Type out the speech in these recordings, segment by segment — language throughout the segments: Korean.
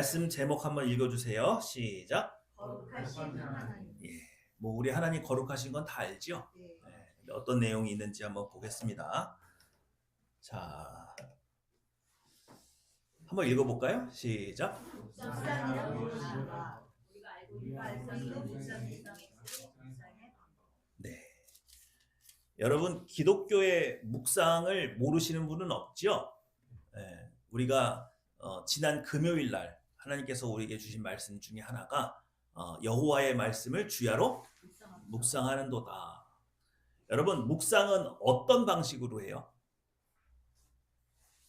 말씀 제목 한번 읽어주세요. 시작. 거룩하신 하나님. 예, 뭐 우리 하나님 거룩하신 건 다 알죠? 네. 근데 어떤 내용이 있는지 한번 보겠습니다. 자, 한번 읽어볼까요? 시작. 묵상이란 무엇인가? 우리가 알고 있는 묵상의 네, 여러분 기독교의 묵상을 모르시는 분은 없죠? 우리가 지난 금요일 날 하나님께서 우리에게 주신 말씀 중에 하나가 여호와의 말씀을 주야로 묵상하는도다. 여러분 묵상은 어떤 방식으로 해요?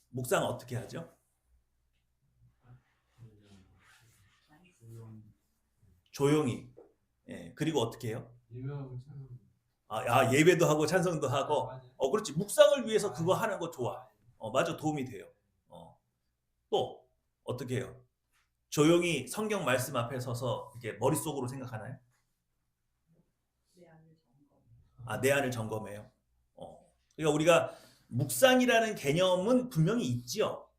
묵상 어떻게 하죠? 조용히. 그리고 어떻게 해요? 예배도 하고 찬송도 하고. 그렇지. 묵상을 위해서 그거 하는 거 좋아. 맞아, 도움이 돼요. 또 어떻게 해요? 조용히 성경 말씀 앞에 서서 이렇게 머릿속으로 생각하나요? 내 안을 점검해요. 그러니까 우리가 묵상이라는 개념은 분명히 있지요.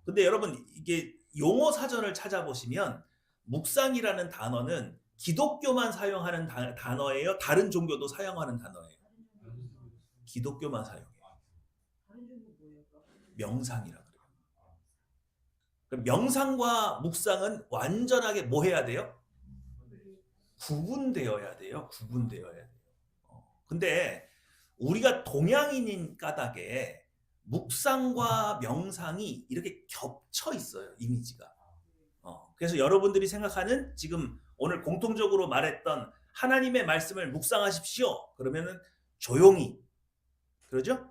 근데 여러분 이게 용어 사전을 찾아보시면 묵상이라는 단어는 기독교만 사용하는 단어예요? 다른 종교도 사용하는 단어예요? 기독교만 사용해요. 명상이라고 그래요. 그럼 명상과 묵상은 완전하게 뭐 해야 돼요? 구분되어야 돼요. 구분되어야 돼요. 근데 우리가 동양인인 까닭에 묵상과 명상이 이렇게 겹쳐 있어요. 이미지가. 그래서 여러분들이 생각하는 지금 오늘 공통적으로 말했던 하나님의 말씀을 묵상하십시오. 그러면은 조용히, 그러죠?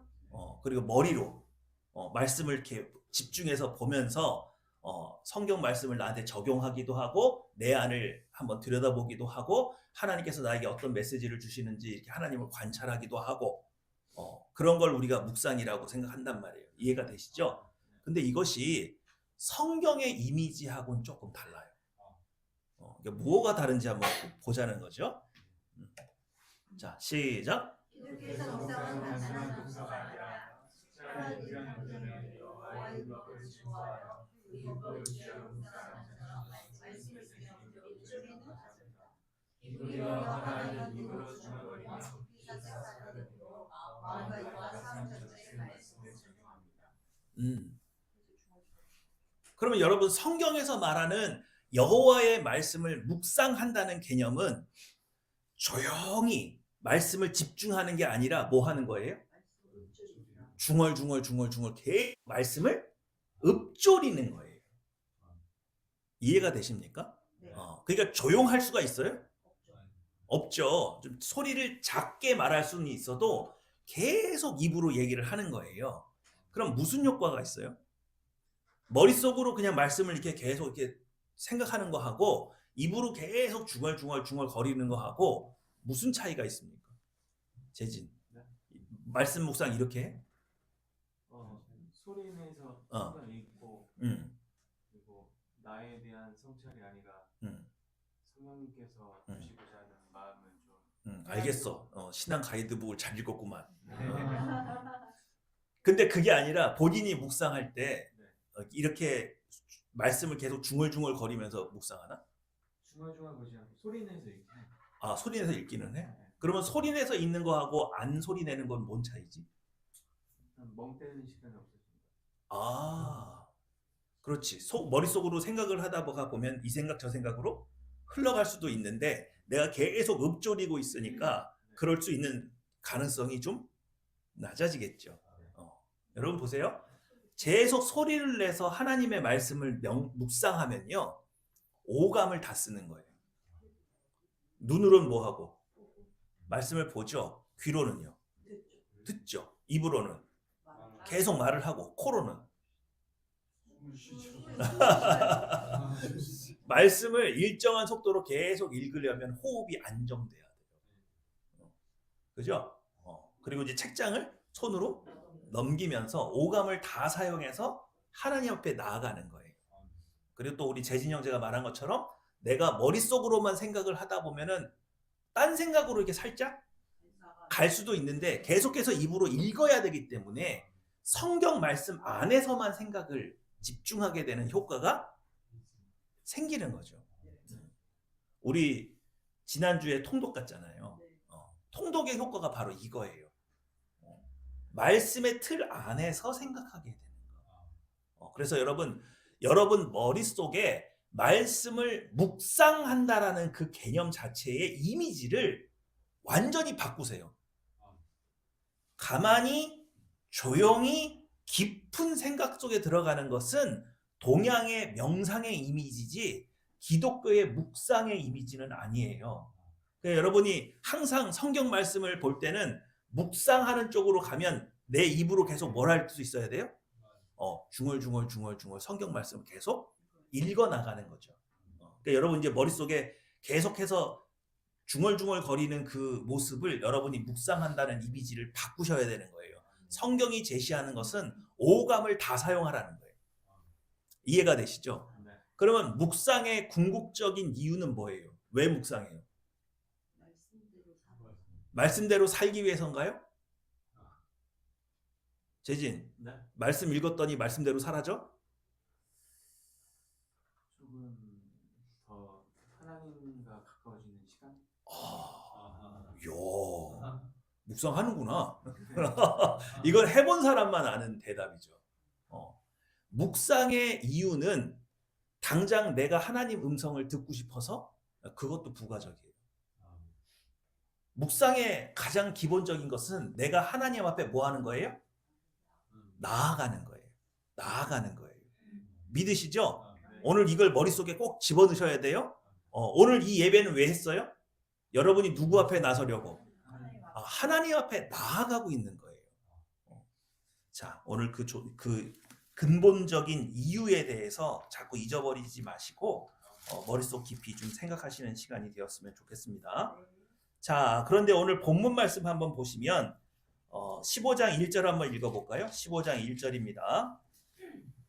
그리고 머리로 말씀을 이렇게 집중해서 보면서 성경 말씀을 나한테 적용하기도 하고 내 안을 한번 들여다보기도 하고 하나님께서 나에게 어떤 메시지를 주시는지 이렇게 하나님을 관찰하기도 하고 그런 걸 우리가 묵상이라고 생각한단 말이에요. 이해가 되시죠? 근데 이것이 성경의 이미지하고는 조금 달라요. 그러니까 뭐가 다른지 한번 보자는 거죠. 자, 시작. 기독교에서 묵상은 단순한 독서가 아니라 특별한 의미를 가지는 여호와의 율법을 좋아하여 그 율법을 지키려 묵상하는 것처럼 말씀을 쓰며 일종의 눈하십니다. 기독교와 하나님은 입으로 중얼거리며 사색사는 으로 마음과 입과 삶 전체의 말씀을 적용합니다. 그러면 여러분 성경에서 말하는 여호와의 말씀을 묵상한다는 개념은 조용히 말씀을 집중하는 게 아니라 뭐 하는 거예요? 중얼중얼 계속 말씀을 읊조리는 거예요. 이해가 되십니까? 그러니까 조용할 수가 있어요? 없죠. 좀 소리를 작게 말할 수는 있어도 계속 입으로 얘기를 하는 거예요. 그럼 무슨 효과가 있어요? 머릿속으로 그냥 말씀을 이렇게 계속 이렇게 생각하는 거 하고 입으로 계속 중얼중얼 거리는 거 하고 무슨 차이가 있습니까? 재진. 말씀 묵상 이렇게 해? 소리 내서 성경 읽고 그리고 나에 대한 성찰이 아니라 성령님께서 주시고자 하는 마음을 좀 알겠어. 신앙 가이드북을 잘 읽었구만. 근데 그게 아니라 본인이 묵상할 때 이렇게 말씀을 계속 중얼중얼 거리면서 묵상하나? 중얼중얼 거리지 않고 소리 내서 읽기. 소리 내서 읽기는 해? 그러면 소리 내서 읽는 거하고 안 소리 내는 건 뭔 차이지? 멍 때리는 시간이 없어진다. 그렇지. 머릿속으로 생각을 하다 보면 이 생각 저 생각으로 흘러갈 수도 있는데 내가 계속 읊조리고 있으니까 그럴 수 있는 가능성이 좀 낮아지겠죠. 여러분 보세요. 계속 소리를 내서 하나님의 말씀을 묵상하면요. 오감을 다 쓰는 거예요. 눈으로는 뭐 하고? 말씀을 보죠. 귀로는요. 듣죠. 입으로는 계속 말을 하고 코로는 말씀을 일정한 속도로 계속 읽으려면 호흡이 안정돼야 돼요. 그죠? 그리고 이제 책장을 손으로 넘기면서 오감을 다 사용해서 하나님 앞에 나아가는 거예요. 그리고 또 우리 재진 형제가 말한 것처럼 내가 머릿속으로만 생각을 하다 보면은 딴 생각으로 이렇게 살짝 갈 수도 있는데 계속해서 입으로 읽어야 되기 때문에 성경 말씀 안에서만 생각을 집중하게 되는 효과가 생기는 거죠. 우리 지난주에 통독 갔잖아요. 통독의 효과가 바로 이거예요. 말씀의 틀 안에서 생각하게 되는 거. 그래서 여러분 머릿속에 말씀을 묵상한다라는 그 개념 자체의 이미지를 완전히 바꾸세요. 가만히 조용히 깊은 생각 속에 들어가는 것은 동양의 명상의 이미지지 기독교의 묵상의 이미지는 아니에요. 그러니까 여러분이 항상 성경 말씀을 볼 때는 묵상하는 쪽으로 가면 내 입으로 계속 뭘 할 수 있어야 돼요? 중얼중얼 성경 말씀을 계속 읽어 나가는 거죠. 그러니까 여러분 이제 머릿속에 계속해서 중얼중얼 거리는 그 모습을 여러분이 묵상한다는 이미지를 바꾸셔야 되는 거예요. 성경이 제시하는 것은 오감을 다 사용하라는 거예요. 이해가 되시죠? 네. 그러면 묵상의 궁극적인 이유는 뭐예요? 왜 묵상해요? 말씀대로 살기 위해서인가요? 재진, 네. 말씀 읽었더니 말씀대로 살아져? 조금 더 하나님과 가까워지는 시간? 묵상하는구나. 이걸 해본 사람만 아는 대답이죠. 묵상의 이유는 당장 내가 하나님 음성을 듣고 싶어서 그것도 부가적이에요. 묵상의 가장 기본적인 것은 내가 하나님 앞에 뭐 하는 거예요? 나아가는 거예요. 나아가는 거예요. 믿으시죠? 오늘 이걸 머릿속에 꼭 집어넣으셔야 돼요. 오늘 이 예배는 왜 했어요? 여러분이 누구 앞에 나서려고? 하나님 앞에 나아가고 있는 거예요. 자, 오늘 그 근본적인 이유에 대해서 자꾸 잊어버리지 마시고 머릿속 깊이 좀 생각하시는 시간이 되었으면 좋겠습니다. 자, 그런데 오늘 본문 말씀 한번 보시면 15장 1절 한번 읽어볼까요? 15장 1절입니다.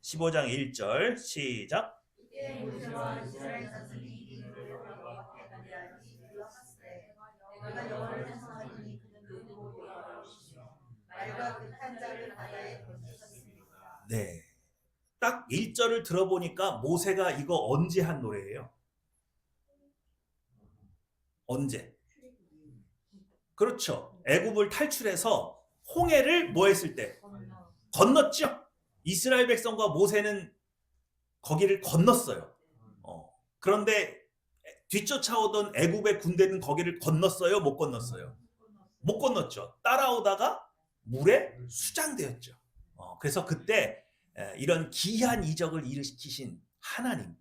15장 1절 시작. 이때 모세와 이스라엘 자손이 이르기를 여호와께 반대하니 불렀으되 내가 여호와를 찬송하리니 그는 누구고 여호와이시며 말과 극한 자를 바다에 던지셨습니다. 네, 딱 1절을 들어보니까 모세가 이거 언제 한 노래예요? 언제? 그렇죠. 애굽을 탈출해서 홍해를 뭐 했을 때? 건넜죠. 이스라엘 백성과 모세는 거기를 건넜어요. 그런데 뒤쫓아오던 애굽의 군대는 거기를 건넜어요? 못 건넜어요? 못 건넜죠. 따라오다가 물에 수장되었죠. 그래서 그때 이런 기한 이적을 일으키신 하나님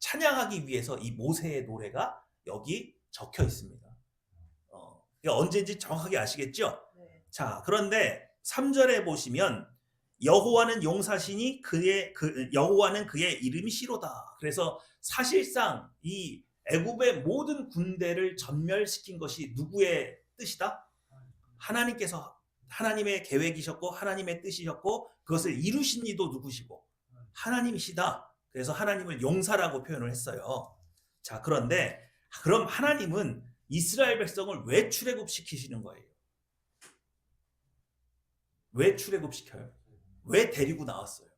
찬양하기 위해서 이 모세의 노래가 여기 적혀 있습니다. 언제인지 정확하게 아시겠죠? 네. 자, 그런데 3절에 보시면 여호와는 용사시니 여호와는 그의 이름이시로다. 그래서 사실상 이 애굽의 모든 군대를 전멸시킨 것이 누구의 뜻이다? 하나님께서 하나님의 계획이셨고 하나님의 뜻이셨고 그것을 이루신 이도 누구시고 하나님이시다. 그래서 하나님을 용사라고 표현을 했어요. 자, 그런데 그럼 하나님은 이스라엘 백성을 왜 출애굽시키시는 거예요? 왜 출애굽시켜요? 왜 데리고 나왔어요?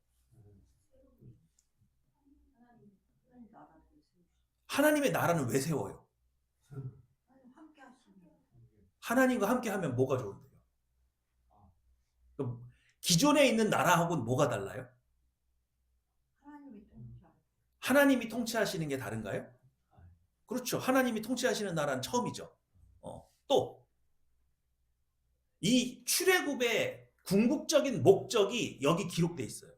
하나님의 나라는 왜 세워요? 하나님과 함께 하면 뭐가 좋은데요? 그럼 기존에 있는 나라하고는 뭐가 달라요? 하나님이 통치하시는 게 다른가요? 그렇죠. 하나님이 통치하시는 나라는 처음이죠. 또 이 출애굽의 궁극적인 목적이 여기 기록돼 있어요.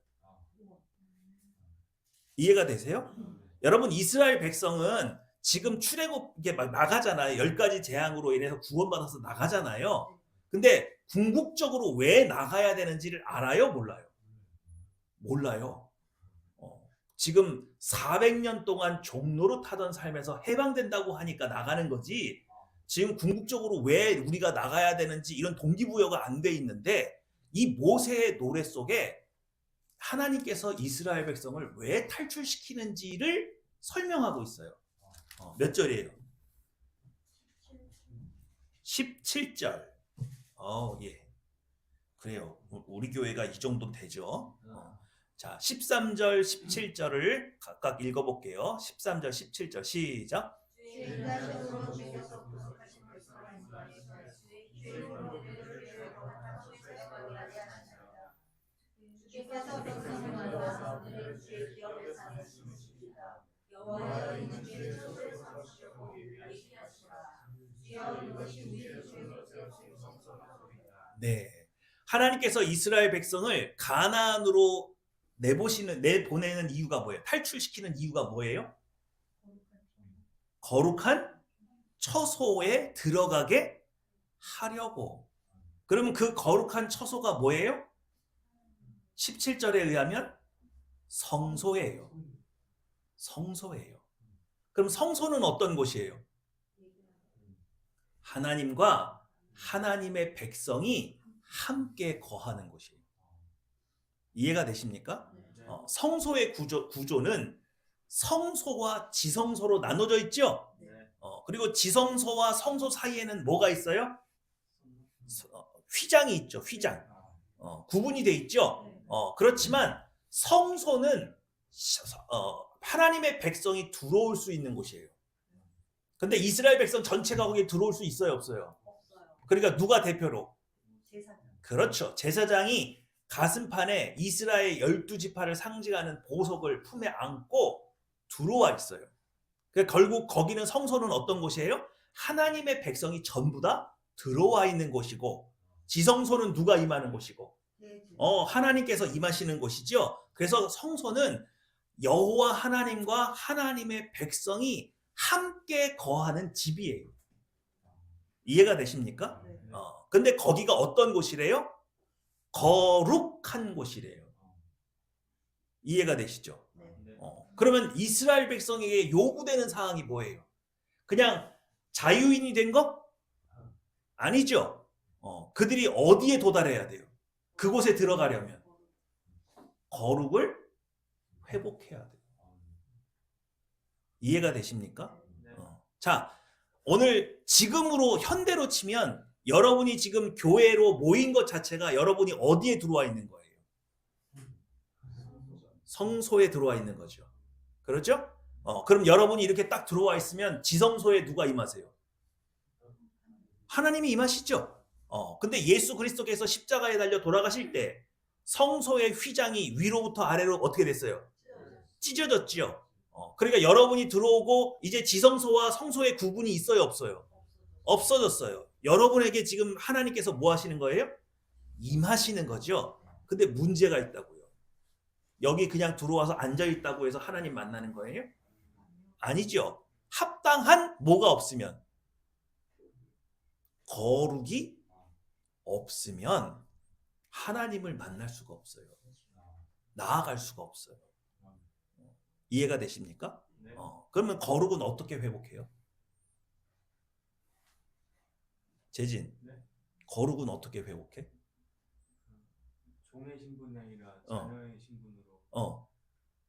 이해가 되세요? 여러분 이스라엘 백성은 지금 출애굽에 막 나가잖아요. 10가지 재앙으로 인해서 구원받아서 나가잖아요. 근데 궁극적으로 왜 나가야 되는지를 알아요? 몰라요? 몰라요. 지금 400년 동안 종로로 타던 삶에서 해방된다고 하니까 나가는 거지 지금 궁극적으로 왜 우리가 나가야 되는지 이런 동기부여가 안 돼 있는데 이 모세의 노래 속에 하나님께서 이스라엘 백성을 왜 탈출시키는지를 설명하고 있어요. 몇 절이에요? 17절. 예. 그래요. 우리 교회가 이 정도 되죠. 자, 13절, 17절을 각각 읽어볼게요. 13절, 17절 시작. 인간적으로 주께서 구속하신 백성을 인도하시되 주의 권위를 죄의 거룩한 곳에 거리하지 않으셨다. 주께서 백성을 만나서 그들을 주의 기업에 사에 심으십니다. 여호와여 이는 주의 처소에 삼으시려고 예비하시라. 주여 이것이 우리의 주의 것에 성소이다. 네, 하나님께서 이스라엘 백성을 가나안으로 내보내는 이유가 뭐예요? 탈출시키는 이유가 뭐예요? 거룩한 처소에 들어가게 하려고. 그러면 그 거룩한 처소가 뭐예요? 17절에 의하면 성소예요. 성소예요. 그럼 성소는 어떤 곳이에요? 하나님과 하나님의 백성이 함께 거하는 곳이에요. 이해가 되십니까? 성소의 구조는 성소와 지성소로 나눠져 있죠? 그리고 지성소와 성소 사이에는 뭐가 있어요? 휘장이 있죠. 휘장. 구분이 돼 있죠. 그렇지만 성소는 하나님의 백성이 들어올 수 있는 곳이에요. 근데 이스라엘 백성 전체가 거기에 들어올 수 있어요, 없어요? 그러니까 누가 대표로? 그렇죠. 제사장이 가슴판에 이스라엘 12지파를 상징하는 보석을 품에 안고 들어와 있어요. 그러니까 결국 거기는 성소는 어떤 곳이에요? 하나님의 백성이 전부 다 들어와 있는 곳이고, 지성소는 누가 임하는 곳이고, 하나님께서 임하시는 곳이죠. 그래서 성소는 여호와 하나님과 하나님의 백성이 함께 거하는 집이에요. 이해가 되십니까? 근데 거기가 어떤 곳이래요? 거룩한 곳이래요. 이해가 되시죠? 그러면 이스라엘 백성에게 요구되는 사항이 뭐예요? 그냥 자유인이 된 거? 아니죠. 그들이 어디에 도달해야 돼요? 그곳에 들어가려면 거룩을 회복해야 돼요. 이해가 되십니까? 자, 오늘 지금으로 현대로 치면 여러분이 지금 교회로 모인 것 자체가 여러분이 어디에 들어와 있는 거예요? 성소에 들어와 있는 거죠. 그렇죠? 그럼 여러분이 이렇게 딱 들어와 있으면 지성소에 누가 임하세요? 하나님이 임하시죠. 근데 예수 그리스도께서 십자가에 달려 돌아가실 때 성소의 휘장이 위로부터 아래로 어떻게 됐어요? 찢어졌죠. 그러니까 여러분이 들어오고 이제 지성소와 성소의 구분이 있어요, 없어요? 없어졌어요. 여러분에게 지금 하나님께서 뭐 하시는 거예요? 임하시는 거죠. 근데 문제가 있다고요. 여기 그냥 들어와서 앉아있다고 해서 하나님 만나는 거예요? 아니죠. 합당한 뭐가 없으면, 거룩이 없으면 하나님을 만날 수가 없어요. 나아갈 수가 없어요. 이해가 되십니까? 그러면 거룩은 어떻게 회복해요? 재진, 거룩은 어떻게 회복해? 종의 신분이 아니라 자녀의 신분으로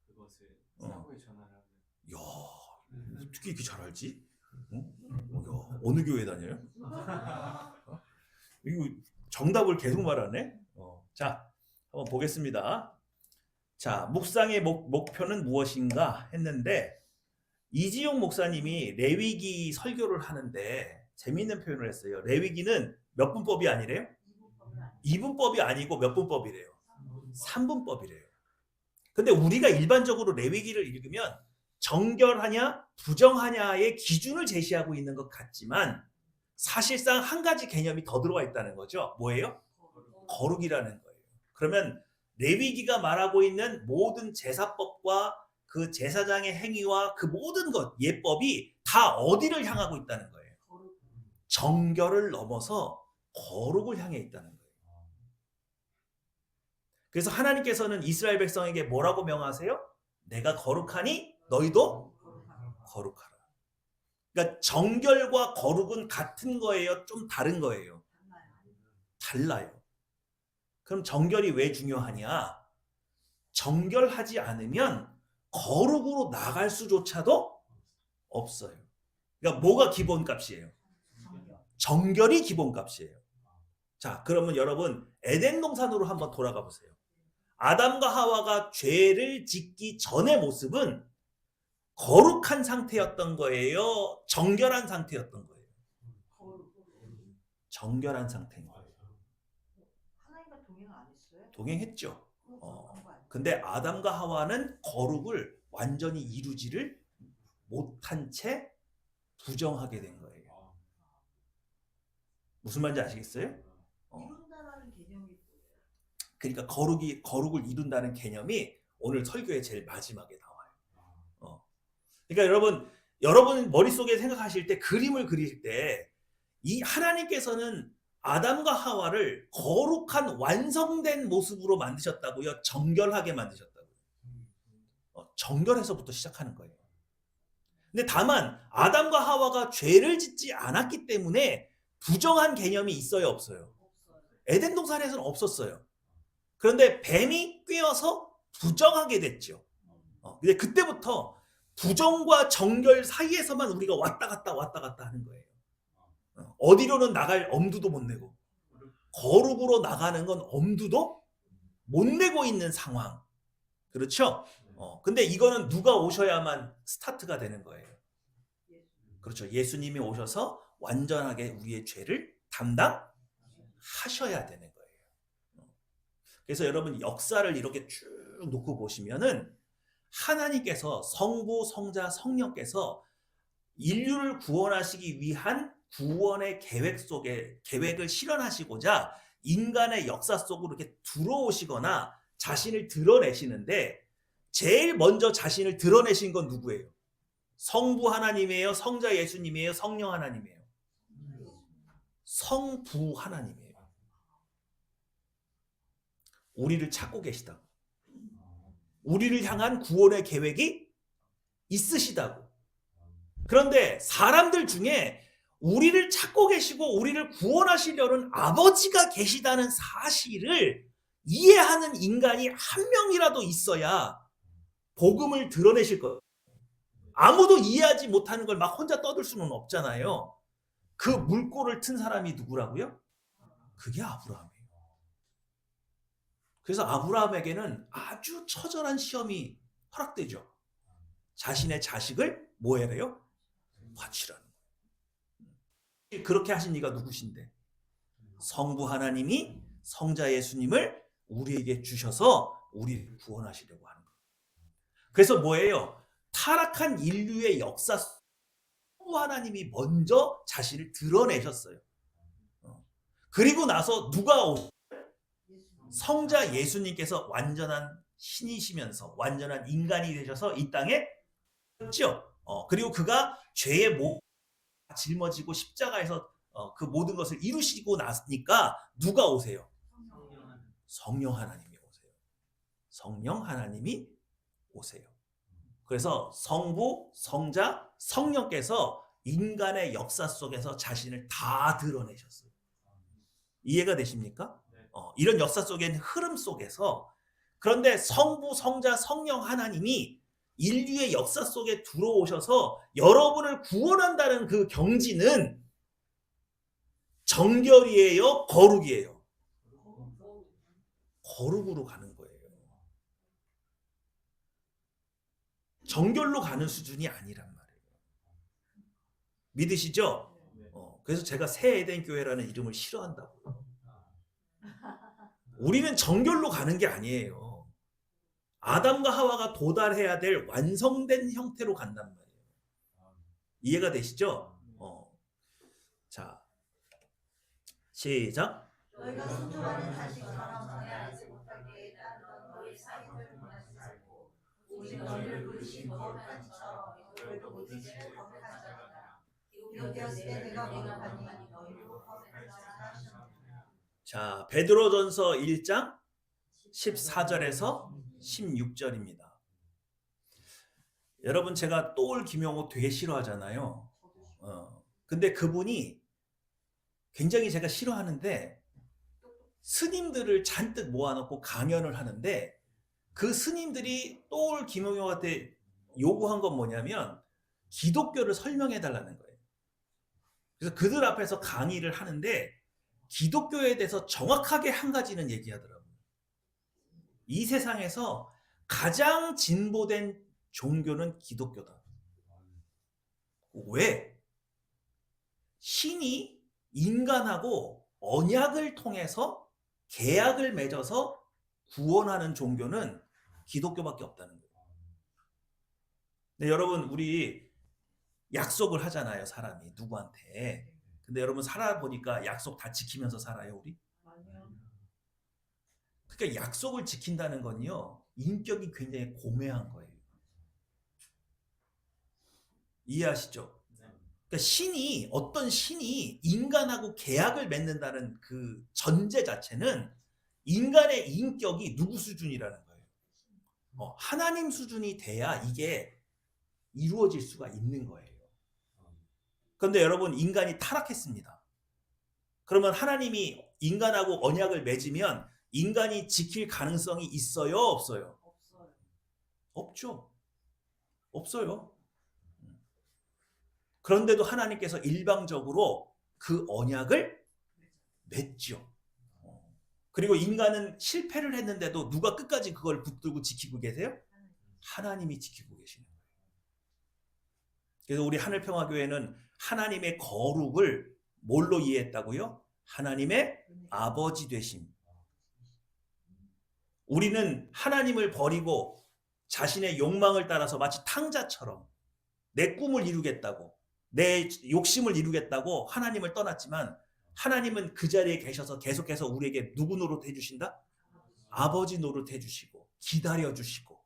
그것을 사고에 전환하는. 야, 어떻게 이렇게 잘 알지? 야, 어느 교회 다녀요? 이거 정답을 계속 말하네. 자, 한번 보겠습니다. 자, 묵상의 목표는 무엇인가 했는데 이지용 목사님이 레위기 설교를 하는데 재미있는 표현을 했어요. 레위기는 몇 분법이 아니래요? 2분법이 아니고 몇 분법이래요? 3분법이래요. 근데 우리가 일반적으로 레위기를 읽으면 정결하냐 부정하냐의 기준을 제시하고 있는 것 같지만 사실상 한 가지 개념이 더 들어와 있다는 거죠. 뭐예요? 거룩이라는 거예요. 그러면 레위기가 말하고 있는 모든 제사법과 그 제사장의 행위와 그 모든 것, 예법이 다 어디를 향하고 있다는 거예요? 정결을 넘어서 거룩을 향해 있다는 거예요. 그래서 하나님께서는 이스라엘 백성에게 뭐라고 명하세요? 내가 거룩하니 너희도 거룩하라. 그러니까 정결과 거룩은 같은 거예요? 좀 다른 거예요? 달라요. 그럼 정결이 왜 중요하냐? 정결하지 않으면 거룩으로 나갈 수조차도 없어요. 그러니까 뭐가 기본값이에요? 정결이 기본값이에요. 자, 그러면 여러분 에덴 동산으로 한번 돌아가 보세요. 아담과 하와가 죄를 짓기 전의 모습은 거룩한 상태였던 거예요? 정결한 상태였던 거예요? 정결한 상태인 거예요. 하나님과 동행 안 했어요? 동행했죠. 그런 거 아니에요? 근데 아담과 하와는 거룩을 완전히 이루지를 못한 채 부정하게 된 거예요. 무슨 말인지 아시겠어요? 이룬다라는 개념이 뭐예요? 그러니까 거룩을 이룬다는 개념이 오늘 설교의 제일 마지막에 나와요. 그러니까 여러분 머릿속에 생각하실 때, 그림을 그릴 때, 이 하나님께서는 아담과 하와를 거룩한 완성된 모습으로 만드셨다고요? 정결하게 만드셨다고요? 정결해서부터 시작하는 거예요. 근데 다만 아담과 하와가 죄를 짓지 않았기 때문에 부정한 개념이 있어요, 없어요? 없어요. 에덴 동산에서는 없었어요. 그런데 뱀이 꿰어서 부정하게 됐죠. 근데 그때부터 부정과 정결 사이에서만 우리가 왔다 갔다 하는 거예요. 어디로는 나갈 엄두도 못 내고, 거룩으로 나가는 건 엄두도 못 내고 있는 상황. 그렇죠? 근데 이거는 누가 오셔야만 스타트가 되는 거예요. 그렇죠. 예수님이 오셔서 완전하게 우리의 죄를 담당하셔야 되는 거예요. 그래서 여러분 역사를 이렇게 쭉 놓고 보시면은 하나님께서 성부, 성자, 성령께서 인류를 구원하시기 위한 구원의 계획 속에 계획을 실현하시고자 인간의 역사 속으로 이렇게 들어오시거나 자신을 드러내시는데 제일 먼저 자신을 드러내신 건 누구예요? 성부 하나님이에요? 성자 예수님이에요? 성령 하나님이에요? 성부 하나님이에요. 우리를 찾고 계시다고. 우리를 향한 구원의 계획이 있으시다고. 그런데 사람들 중에 우리를 찾고 계시고 우리를 구원하시려는 아버지가 계시다는 사실을 이해하는 인간이 한 명이라도 있어야 복음을 드러내실 거예요. 아무도 이해하지 못하는 걸 막 혼자 떠들 수는 없잖아요. 그 물꼬를 튼 사람이 누구라고요? 그게 아브라함이에요. 그래서 아브라함에게는 아주 처절한 시험이 허락되죠. 자신의 자식을 뭐 해야 돼요? 바치라는 거예요. 그렇게 하신 이가 누구신데? 성부 하나님이 성자 예수님을 우리에게 주셔서 우리를 구원하시려고 하는 거예요. 그래서 뭐예요? 타락한 인류의 역사 성부 하나님이 먼저 자신을 드러내셨어요. 그리고 나서 누가 성자 예수님께서 완전한 신이시면서 완전한 인간이 되셔서 이 땅에 오셨죠. 그리고 그가 죄의 목 짊어지고 십자가에서 그 모든 것을 이루시고 나니까 누가 오세요? 성령 하나님이 오세요. 성령 하나님이 오세요. 그래서 성부, 성자, 성령께서 인간의 역사 속에서 자신을 다 드러내셨어요. 이해가 되십니까? 이런 역사 속에 있는 흐름 속에서, 그런데 성부, 성자, 성령 하나님이 인류의 역사 속에 들어오셔서 여러분을 구원한다는 그 경지는 정결이에요? 거룩이에요? 거룩으로 가는 거예요. 정결로 가는 수준이 아니란 말이에요. 믿으시죠? 그래서 제가 새 에덴 교회라는 이름을 싫어한다고요. 우리는 정결로 가는 게 아니에요. 아담과 하와가 도달해야 될 완성된 형태로 간단 말이에요. 이해가 되시죠? 자, 시작. 너희가 순종하는 자식처럼 방해하지 못하게 나는 너희 사이를 원하지 않고 오직 너희를 부르신 거룩한 이처럼 너희도 모지기를 거룩한 자니라. 여기었을 때 내가 거룩하니 너희도 거룩한 자라. 자, 베드로전서 1장 14절에서 16절입니다. 여러분, 제가 또올 김용호 되게 싫어하잖아요. 근데 그분이 굉장히 제가 싫어하는데 스님들을 잔뜩 모아놓고 강연을 하는데 그 스님들이 또올 김용호한테 요구한 건 뭐냐면 기독교를 설명해 달라는 거예요. 그래서 그들 앞에서 강의를 하는데 기독교에 대해서 정확하게 한 가지는 얘기하더라고요. 이 세상에서 가장 진보된 종교는 기독교다. 왜? 신이 인간하고 언약을 통해서 계약을 맺어서 구원하는 종교는 기독교밖에 없다는 거예요. 근데 여러분, 우리 약속을 하잖아요, 사람이 누구한테. 근데 여러분 살아보니까 약속 다 지키면서 살아요, 우리? 그러니까 약속을 지킨다는 건요, 인격이 굉장히 고매한 거예요. 이해하시죠? 그러니까 어떤 신이 인간하고 계약을 맺는다는 그 전제 자체는 인간의 인격이 누구 수준이라는 거예요. 하나님 수준이 돼야 이게 이루어질 수가 있는 거예요. 그런데 여러분, 인간이 타락했습니다. 그러면 하나님이 인간하고 언약을 맺으면 인간이 지킬 가능성이 있어요, 없어요? 없죠. 없어요. 그런데도 하나님께서 일방적으로 그 언약을 맺죠. 그리고 인간은 실패를 했는데도 누가 끝까지 그걸 붙들고 지키고 계세요? 하나님이 지키고 계시는 거예요. 그래서 우리 하늘평화교회는 하나님의 거룩을 뭘로 이해했다고요? 하나님의 아버지 되심. 우리는 하나님을 버리고 자신의 욕망을 따라서 마치 탕자처럼 내 꿈을 이루겠다고, 내 욕심을 이루겠다고 하나님을 떠났지만, 하나님은 그 자리에 계셔서 계속해서 우리에게 누구 노릇해 주신다? 아버지 노릇해 주시고 기다려 주시고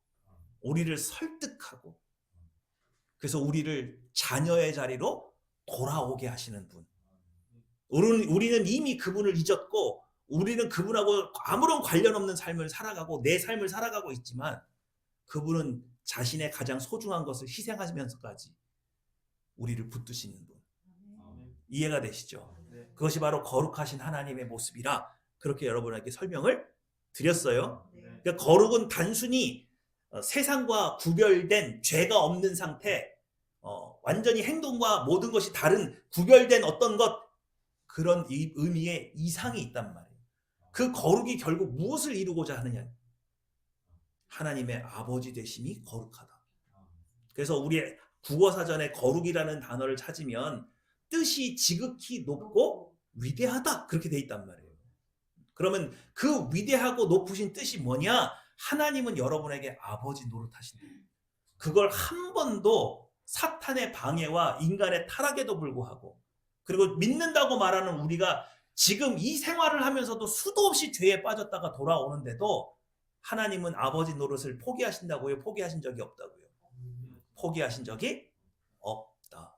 우리를 설득하고, 그래서 우리를 자녀의 자리로 돌아오게 하시는 분. 우리는 이미 그분을 잊었고 우리는 그분하고 아무런 관련 없는 삶을 살아가고 내 삶을 살아가고 있지만, 그분은 자신의 가장 소중한 것을 희생하시면서까지 우리를 붙드시는 분. 이해가 되시죠? 그것이 바로 거룩하신 하나님의 모습이라 그렇게 여러분에게 설명을 드렸어요. 그러니까 거룩은 단순히 세상과 구별된 죄가 없는 상태, 완전히 행동과 모든 것이 다른 구별된 어떤 것, 그런 의미의 이상이 있단 말이에요. 그 거룩이 결국 무엇을 이루고자 하느냐? 하나님의 아버지 되심이 거룩하다. 그래서 우리의 국어사전에 거룩이라는 단어를 찾으면 뜻이 지극히 높고 위대하다 그렇게 돼 있단 말이에요. 그러면 그 위대하고 높으신 뜻이 뭐냐? 하나님은 여러분에게 아버지 노릇하신다. 그걸 한 번도 사탄의 방해와 인간의 타락에도 불구하고, 그리고 믿는다고 말하는 우리가 지금 이 생활을 하면서도 수도 없이 죄에 빠졌다가 돌아오는데도 하나님은 아버지 노릇을 포기하신다고요? 포기하신 적이 없다고요? 포기하신 적이 없다.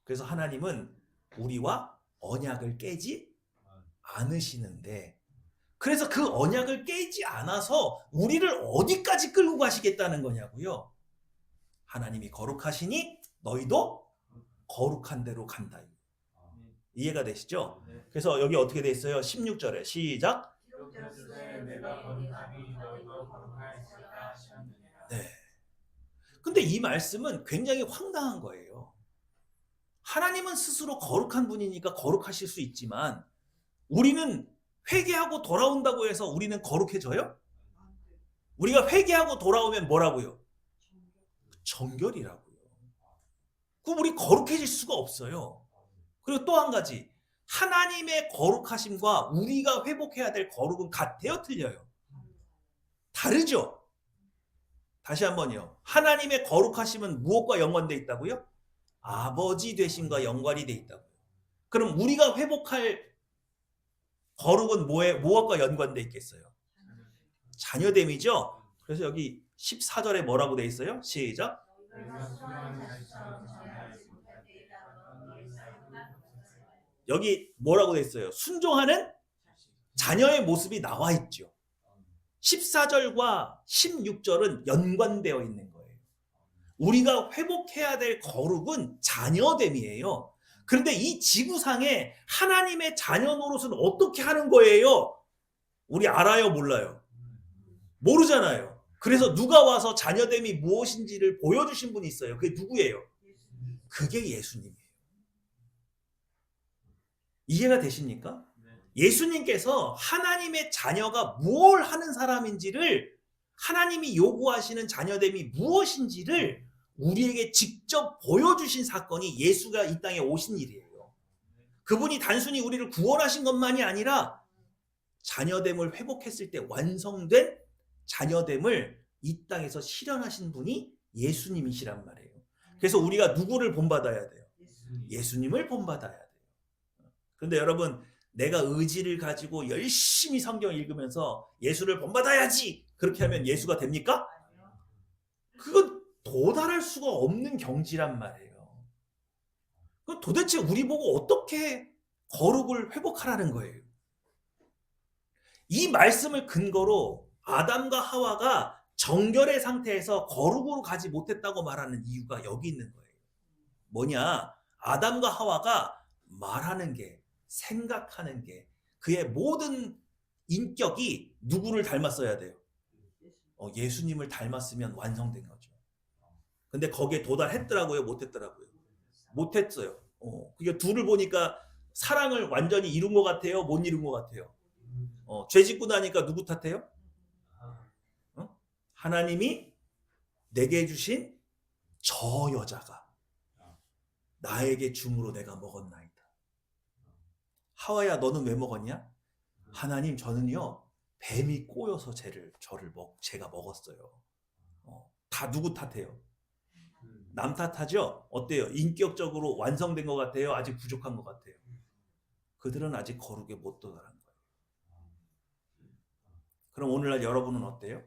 그래서 하나님은 우리와 언약을 깨지 않으시는데, 그래서 그 언약을 깨지 않아서 우리를 어디까지 끌고 가시겠다는 거냐고요? 하나님이 거룩하시니 너희도 거룩한 대로 간다. 이해가 되시죠? 그래서 여기 어떻게 돼 있어요? 16절에 시작. 네. 근데 이 말씀은 굉장히 황당한 거예요. 하나님은 스스로 거룩한 분이니까 거룩하실 수 있지만, 우리는 회개하고 돌아온다고 해서 우리는 거룩해져요? 우리가 회개하고 돌아오면 뭐라고요? 정결이라고요. 그럼 우리 거룩해질 수가 없어요. 그리고 또 한 가지, 하나님의 거룩하심과 우리가 회복해야 될 거룩은 같아요, 틀려요? 다르죠? 다시 한번요. 하나님의 거룩하심은 무엇과 연관되어 있다고요? 아버지 되심과 연관이 되어 있다고요. 그럼 우리가 회복할 거룩은 무엇과 연관되어 있겠어요? 자녀됨이죠? 그래서 여기 14절에 뭐라고 되어 있어요? 시작. 여기 뭐라고 되어 있어요? 순종하는 자녀의 모습이 나와 있죠. 14절과 16절은 연관되어 있는 거예요. 우리가 회복해야 될 거룩은 자녀됨이에요. 그런데 이 지구상에 하나님의 자녀 노릇은 어떻게 하는 거예요? 우리 알아요, 몰라요? 모르잖아요. 그래서 누가 와서 자녀됨이 무엇인지를 보여주신 분이 있어요. 그게 누구예요? 그게 예수님이에요. 이해가 되십니까? 예수님께서 하나님의 자녀가 뭘 하는 사람인지를, 하나님이 요구하시는 자녀됨이 무엇인지를 우리에게 직접 보여주신 사건이 예수가 이 땅에 오신 일이에요. 그분이 단순히 우리를 구원하신 것만이 아니라 자녀됨을 회복했을 때 완성된 자녀됨을 이 땅에서 실현하신 분이 예수님이시란 말이에요. 그래서 우리가 누구를 본받아야 돼요? 예수님을 본받아야 돼요. 그런데 여러분, 내가 의지를 가지고 열심히 성경 읽으면서 예수를 본받아야지 그렇게 하면 예수가 됩니까? 그건 도달할 수가 없는 경지란 말이에요. 그럼 도대체 우리 보고 어떻게 거룩을 회복하라는 거예요? 이 말씀을 근거로 아담과 하와가 정결의 상태에서 거룩으로 가지 못했다고 말하는 이유가 여기 있는 거예요. 뭐냐? 아담과 하와가 말하는 게, 생각하는 게, 그의 모든 인격이 누구를 닮았어야 돼요? 예수님을 닮았으면 완성된 거죠. 근데 거기에 도달했더라고요? 못했더라고요? 못했어요. 그게 둘을 보니까 사랑을 완전히 이룬 것 같아요? 못 이룬 것 같아요? 죄 짓고 나니까 누구 탓해요? 하나님이 내게 주신 저 여자가 나에게 줌으로 내가 먹었나이다. 하와야, 너는 왜 먹었냐? 하나님, 저는요 뱀이 꼬여서 제가 먹었어요. 다 누구 탓해요? 남 탓하죠? 어때요? 인격적으로 완성된 것 같아요? 아직 부족한 것 같아요? 그들은 아직 거룩에 못 도달한 거예요. 그럼 오늘날 여러분은 어때요?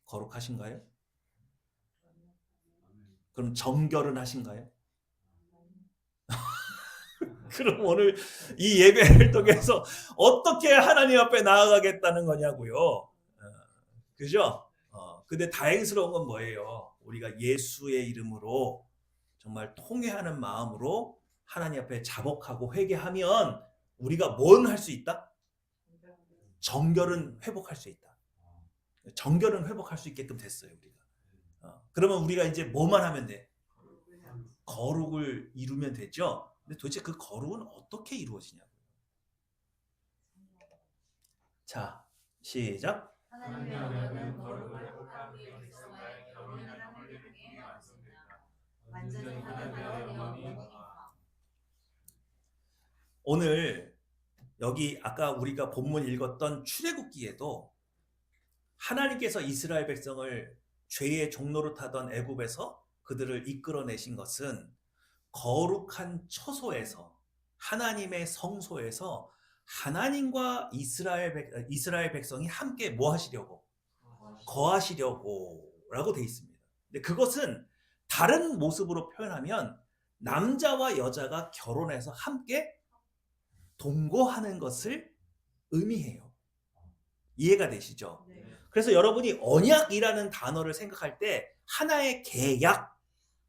거룩하신가요? 그럼 정결은 하신가요? 그럼 오늘 이 예배를 통해서 어떻게 하나님 앞에 나아가겠다는 거냐고요. 그죠? 근데 다행스러운 건 뭐예요? 우리가 예수의 이름으로 정말 통회하는 마음으로 하나님 앞에 자복하고 회개하면 우리가 뭔 할 수 있다? 정결은 회복할 수 있다. 정결은 회복할 수 있게끔 됐어요, 우리가. 그러면 우리가 이제 뭐만 하면 돼? 거룩을 이루면 되죠? 근데 도대체 그 거룩은 어떻게 이루어지냐고요. 자, 시작. 하나님의 언약은 거룩을 회복한 우리 백성과의 결혼이라는 권리를 통해 완성된다. 완전히 하나되어 영원이니까. 오늘 여기 아까 우리가 본문 읽었던 출애굽기에도 하나님께서 이스라엘 백성을 죄의 종로로 타던 애굽에서 그들을 이끌어내신 것은 거룩한 처소에서, 하나님의 성소에서 하나님과 이스라엘 백성이 함께 뭐 하시려고? 거하시려고 라고 되어 있습니다. 근데 그것은 다른 모습으로 표현하면 남자와 여자가 결혼해서 함께 동거하는 것을 의미해요. 이해가 되시죠? 네. 그래서 여러분이 언약이라는 단어를 생각할 때 하나의 계약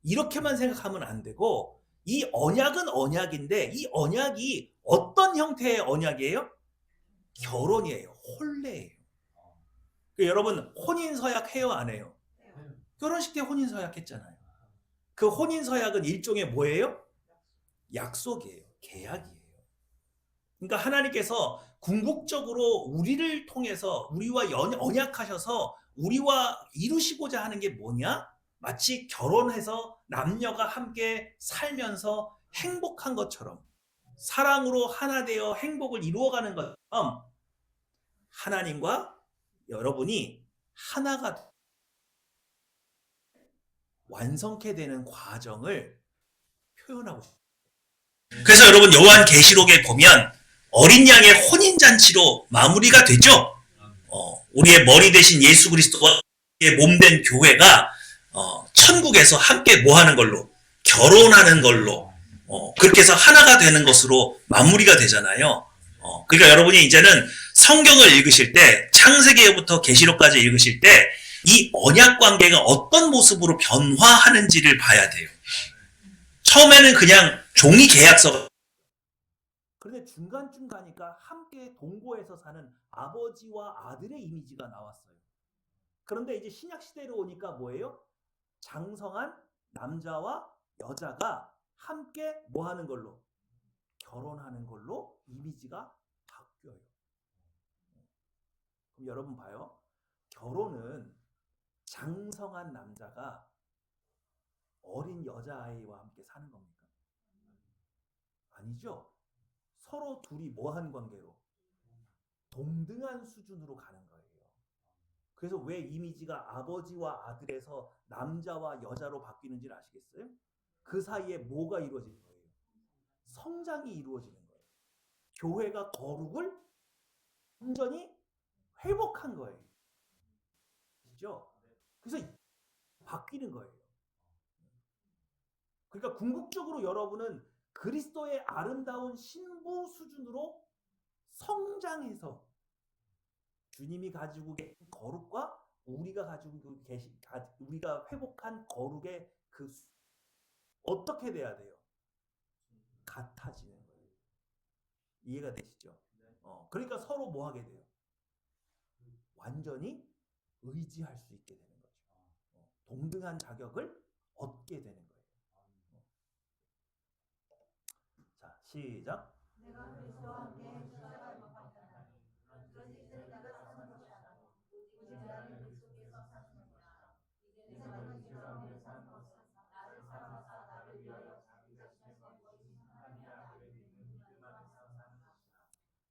이렇게만 생각하면 안 되고, 이 언약은 언약인데 이 언약이 어떤 형태의 언약이에요? 결혼이에요. 혼례예요. 여러분 혼인서약 해요, 안 해요? 결혼식 때 혼인서약 했잖아요. 그 혼인서약은 일종의 뭐예요? 약속이에요. 계약이에요. 그러니까 하나님께서 궁극적으로 우리를 통해서 우리와 언약하셔서 우리와 이루시고자 하는 게 뭐냐? 마치 결혼해서 남녀가 함께 살면서 행복한 것처럼, 사랑으로 하나 되어 행복을 이루어가는 것처럼 하나님과 여러분이 하나가 완성케 되는 과정을 표현하고 싶어요. 그래서 여러분 요한계시록에 보면 어린 양의 혼인잔치로 마무리가 되죠. 우리의 머리 대신 예수 그리스도와 몸된 교회가 천국에서 함께 뭐하는 걸로? 결혼하는 걸로, 그렇게 해서 하나가 되는 것으로 마무리가 되잖아요. 그러니까 여러분이 이제는 성경을 읽으실 때, 창세기부터 계시록까지 읽으실 때 이 언약 관계가 어떤 모습으로 변화하는지를 봐야 돼요. 처음에는 그냥 종이 계약서. 그런데 중간쯤 가니까 함께 동거해서 사는 아버지와 아들의 이미지가 나왔어요. 그런데 이제 신약 시대로 오니까 뭐예요? 장성한 남자와 여자가 함께 뭐 하는 걸로? 결혼하는 걸로 이미지가 바뀌어요. 바뀌어요. 그럼 여러분 봐요. 결혼은 장성한 남자가 어린 여자아이와 함께 사는 겁니까? 아니죠. 서로 둘이 뭐한 관계로? 동등한 수준으로 가는 거예요. 그래서 왜 이미지가 아버지와 아들에서 남자와 여자로 바뀌는지를 아시겠어요? 그 사이에 뭐가 이루어지는 거예요? 성장이 이루어지는 거예요. 교회가 거룩을 완전히 회복한 거예요. 아시죠? 그래서 바뀌는 거예요. 그러니까 궁극적으로 여러분은 그리스도의 아름다운 신부 수준으로 성장해서 주님이 가지고 계신 거룩과 우리가 회복한 거룩의 어떻게 돼야 돼요? 같아지는 거예요. 이해가 되시죠? 그러니까 서로 뭐 하게 돼요? 완전히 의지할 수 있게 되는 거죠. 동등한 자격을 얻게 되는 거예요. 자, 시작. 내가 그리스도와 함께 십자가에 못 박혔나니 그런즉 이제는 내가 사는 것이 아니고 오직 나를 그리스도께서 사시느니라. 이제는 내가 죄가 없는 사는 것은 나를 사랑하사 나를 위하여 자기 자신을 버리신 하나님의 아들을 믿는 믿음 안에서 사는 것이라.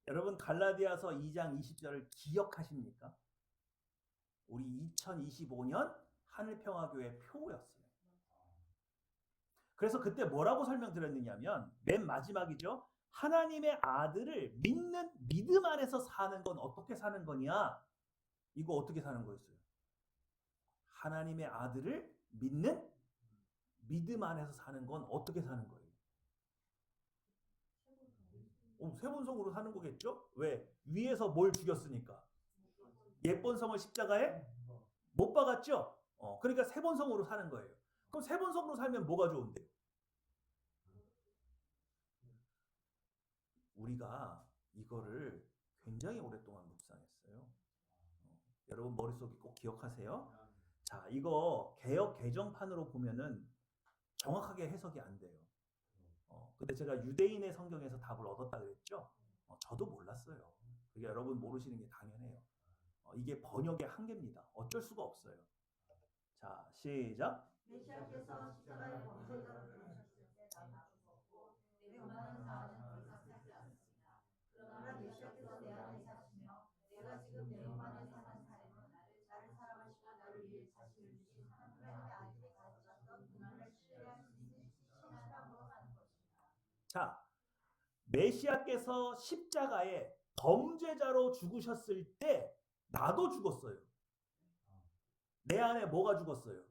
여러분 갈라디아서 2장 20절을 기억하십니까? 우리 2025년 하늘평화교회 표였어요. 그래서 그때 뭐라고 설명드렸느냐면 맨 마지막이죠. 하나님의 아들을 믿는 믿음 안에서 사는 건 어떻게 사는 거냐? 이거 어떻게 사는 거였어요? 하나님의 아들을 믿는 믿음 안에서 사는 건 어떻게 사는 거예요? 세번성으로 사는 거겠죠? 왜? 위에서 뭘 죽였으니까? 옛번성을 십자가에 못 박았죠? 그러니까 세번성으로 사는 거예요. 그럼 세번성으로 살면 뭐가 좋은데요? 우리가 이거를 굉장히 오랫동안 묵상했어요. 여러분 머릿속에 꼭 기억하세요. 자, 이거 개역 개정판으로 보면은 정확하게 해석이 안 돼요. 근데 제가 유대인의 성경에서 답을 얻었다 그랬죠? 저도 몰랐어요. 그게 여러분 모르시는 게 당연해요. 이게 번역의 한계입니다. 어쩔 수가 없어요. 자, 시작. 메시아께서 십자가의 범죄자로 죽으셨을 때 나도 죽었고 내 오만한 자아는 더 이상 살지 않습니다. 그러나 메시아께서 내 안에 사시며 내가 지금 내 오만에 사는 삶은 나를 사랑하시고 나를 위해 자신을 주신 하나님의 아들이 가졌던 고난을 신뢰할 수 있는 신앙으로 하는 것입니다. 자, 메시아께서 십자가에 범죄자로 죽으셨을 때 나도 죽었어요. 내 안에 뭐가 죽었어요?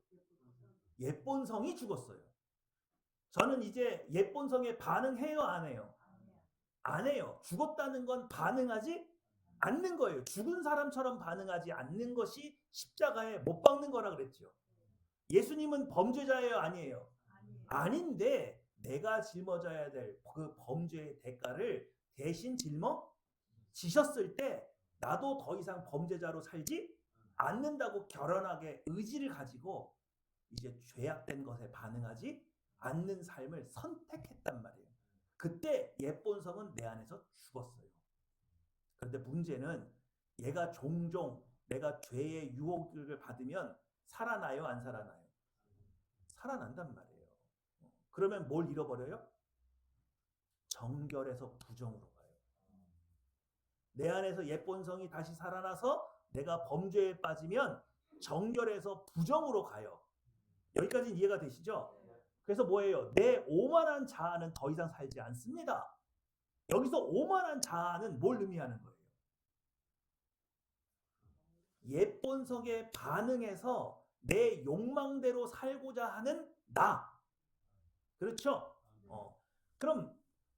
옛본성이 죽었어요. 저는 이제 옛본성에 반응해요, 안 해요? 안 해요. 죽었다는 건 반응하지 않는 거예요. 죽은 사람처럼 반응하지 않는 것이 십자가에 못 박는 거라 그랬죠. 예수님은 범죄자예요, 아니에요? 아닌데 내가 짊어져야 될 그 범죄의 대가를 대신 짊어지셨을 때 나도 더 이상 범죄자로 살지 않는다고 결연하게 의지를 가지고 이제 죄악된 것에 반응하지 않는 삶을 선택했단 말이에요. 그때 옛본성은 내 안에서 죽었어요. 그런데 문제는 얘가 종종 내가 죄의 유혹을 받으면 살아나요, 안 살아나요? 살아난단 말이에요. 그러면 뭘 잃어버려요? 정결에서 부정으로 가요. 내 안에서 옛본성이 다시 살아나서 내가 범죄에 빠지면 정결에서 부정으로 가요. 여기까지는 이해가 되시죠? 그래서 뭐예요? 내 오만한 자아는 더 이상 살지 않습니다. 여기서 오만한 자아는 뭘 의미하는 거예요? 옛본성에 반응해서 내 욕망대로 살고자 하는 나. 그렇죠? 그럼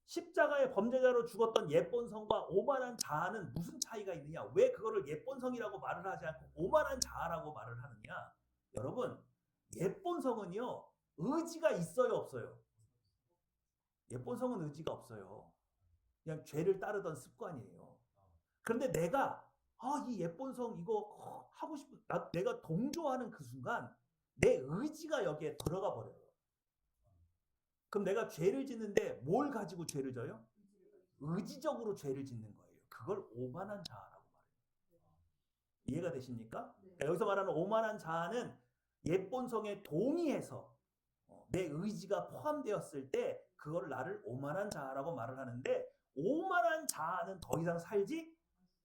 십자가의 범죄자로 죽었던 옛본성과 오만한 자아는 무슨 차이가 있느냐? 왜 그거를 옛본성이라고 말을 하지 않고 오만한 자아라고 말을 하느냐? 여러분, 옛본성은요, 의지가 있어요, 없어요? 옛본성은 의지가 없어요. 그냥 죄를 따르던 습관이에요. 그런데 내가 이 옛본성 이거 하고 싶은 내가 동조하는 그 순간 내 의지가 여기에 들어가 버려요. 그럼 내가 죄를 짓는데 뭘 가지고 죄를 져요? 의지적으로 죄를 짓는 거예요. 그걸 오만한 자라고 말해요. 이해가 되십니까? 네. 그러니까 여기서 말하는 오만한 자는 옛 본성에 동의해서 내 의지가 포함되었을 때 그걸 나를 오만한 자라고 말을 하는데, 오만한 자는 더 이상 살지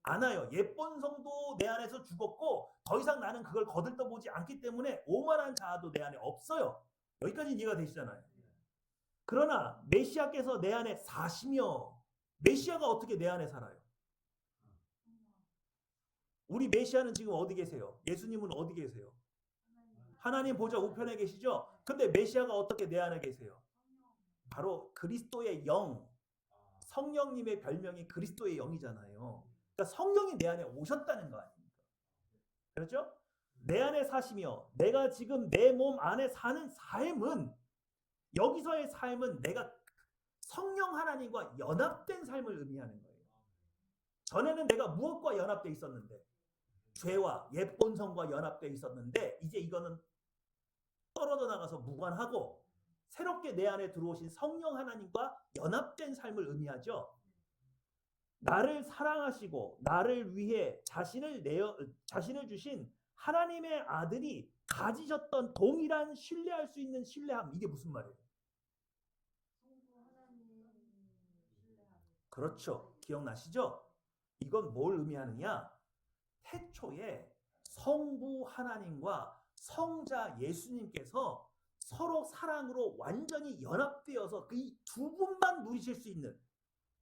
않아요. 옛 본성도 내 안에서 죽었고 더 이상 나는 그걸 거들떠보지 않기 때문에 오만한 자도 내 안에 없어요. 여기까지 이해가 되시잖아요. 그러나 메시아께서 내 안에 사시며, 메시아가 어떻게 내 안에 살아요? 우리 메시아는 지금 어디 계세요? 예수님은 어디 계세요? 하나님 보좌 우편에 계시죠? 근데 메시아가 어떻게 내 안에 계세요? 바로 그리스도의 영, 성령님의 별명이 그리스도의 영이잖아요. 그러니까 성령이 내 안에 오셨다는 거 아닙니까? 그렇죠? 내 안에 사시며, 내가 지금 내 몸 안에 사는 삶은, 여기서의 삶은 내가 성령 하나님과 연합된 삶을 의미하는 거예요. 전에는 내가 무엇과 연합되어 있었는데? 죄와 옛 본성과 연합되어 있었는데, 이제 이거는 떨어져 나가서 무관하고 새롭게 내 안에 들어오신 성령 하나님과 연합된 삶을 의미하죠. 나를 사랑하시고 나를 위해 자신을 주신 하나님의 아들이 가지셨던 동일한 신뢰할 수 있는 신뢰함, 이게 무슨 말이에요? 그렇죠. 기억나시죠? 이건 뭘 의미하느냐? 태초에 성부 하나님과 성자 예수님께서 서로 사랑으로 완전히 연합되어서 그 두 분만 누리실 수 있는,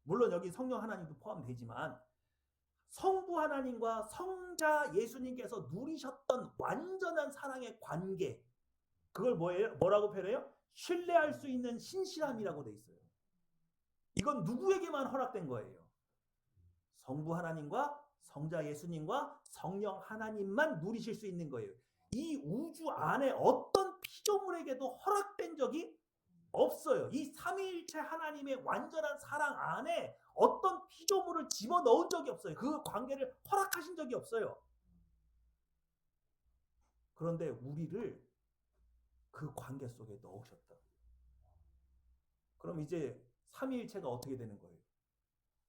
물론 여기 성령 하나님도 포함되지만 성부 하나님과 성자 예수님께서 누리셨던 완전한 사랑의 관계, 그걸 뭐라고 표현해요? 신뢰할 수 있는 신실함이라고 돼 있어요. 이건 누구에게만 허락된 거예요? 성부 하나님과 성자 예수님과 성령 하나님만 누리실 수 있는 거예요. 이 우주 안에 어떤 피조물에게도 허락된 적이 없어요. 이 삼위일체 하나님의 완전한 사랑 안에 어떤 피조물을 집어넣은 적이 없어요. 그 관계를 허락하신 적이 없어요. 그런데 우리를 그 관계 속에 넣으셨다. 그럼 이제 삼위일체가 어떻게 되는 거예요?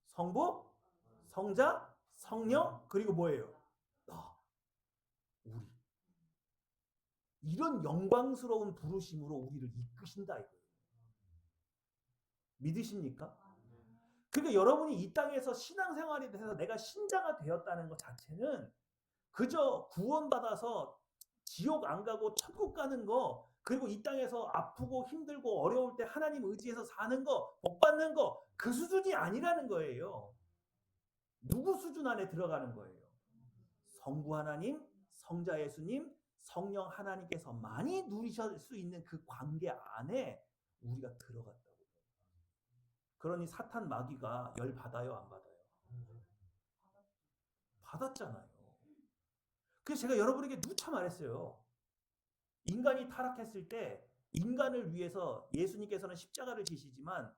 성부, 성자, 성령, 그리고 뭐예요? 나, 우리. 이런 영광스러운 부르심으로 우리를 이끄신다 이거예요. 믿으십니까? 그러니까 여러분이 이 땅에서 신앙생활에 대해서 내가 신자가 되었다는 것 자체는 그저 구원받아서 지옥 안 가고 천국 가는 거, 그리고 이 땅에서 아프고 힘들고 어려울 때 하나님 의지해서 사는 거, 복 받는 거, 그 수준이 아니라는 거예요. 누구 수준 안에 들어가는 거예요? 성부 하나님, 성자 예수님, 성령 하나님께서 많이 누리실 수 있는 그 관계 안에 우리가 들어갔다고. 그러니 사탄 마귀가 열 받아요, 안 받아요? 받았잖아요. 그래서 제가 여러분에게 누차 말했어요. 인간이 타락했을 때 인간을 위해서 예수님께서는 십자가를 지시지만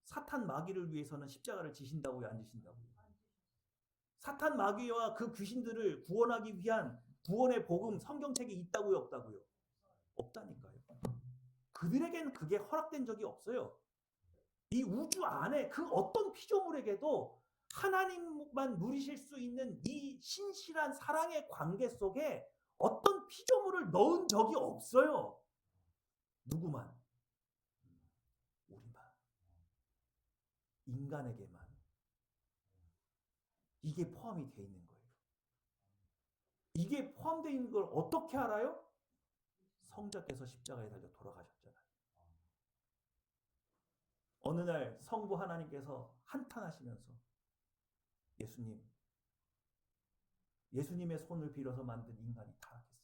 사탄 마귀를 위해서는 십자가를 지신다고요, 안 지신다고요? 사탄 마귀와 그 귀신들을 구원하기 위한 구원의 복음 성경책에 있다고요, 없다고요? 없다니까요. 그들에게는 그게 허락된 적이 없어요. 이 우주 안에 그 어떤 피조물에게도 하나님만 누리실 수 있는 이 신실한 사랑의 관계 속에 어떤 피조물을 넣은 적이 없어요. 누구만? 우리만. 인간에게만. 이게 포함이 되어 있는 거예요. 이게 포함되어 있는 걸 어떻게 알아요? 성자께서 십자가에 달려 돌아가셨잖아요. 어느 날 성부 하나님께서 한탄하시면서 예수님의 손을 빌어서 만든 인간이 타락했어요.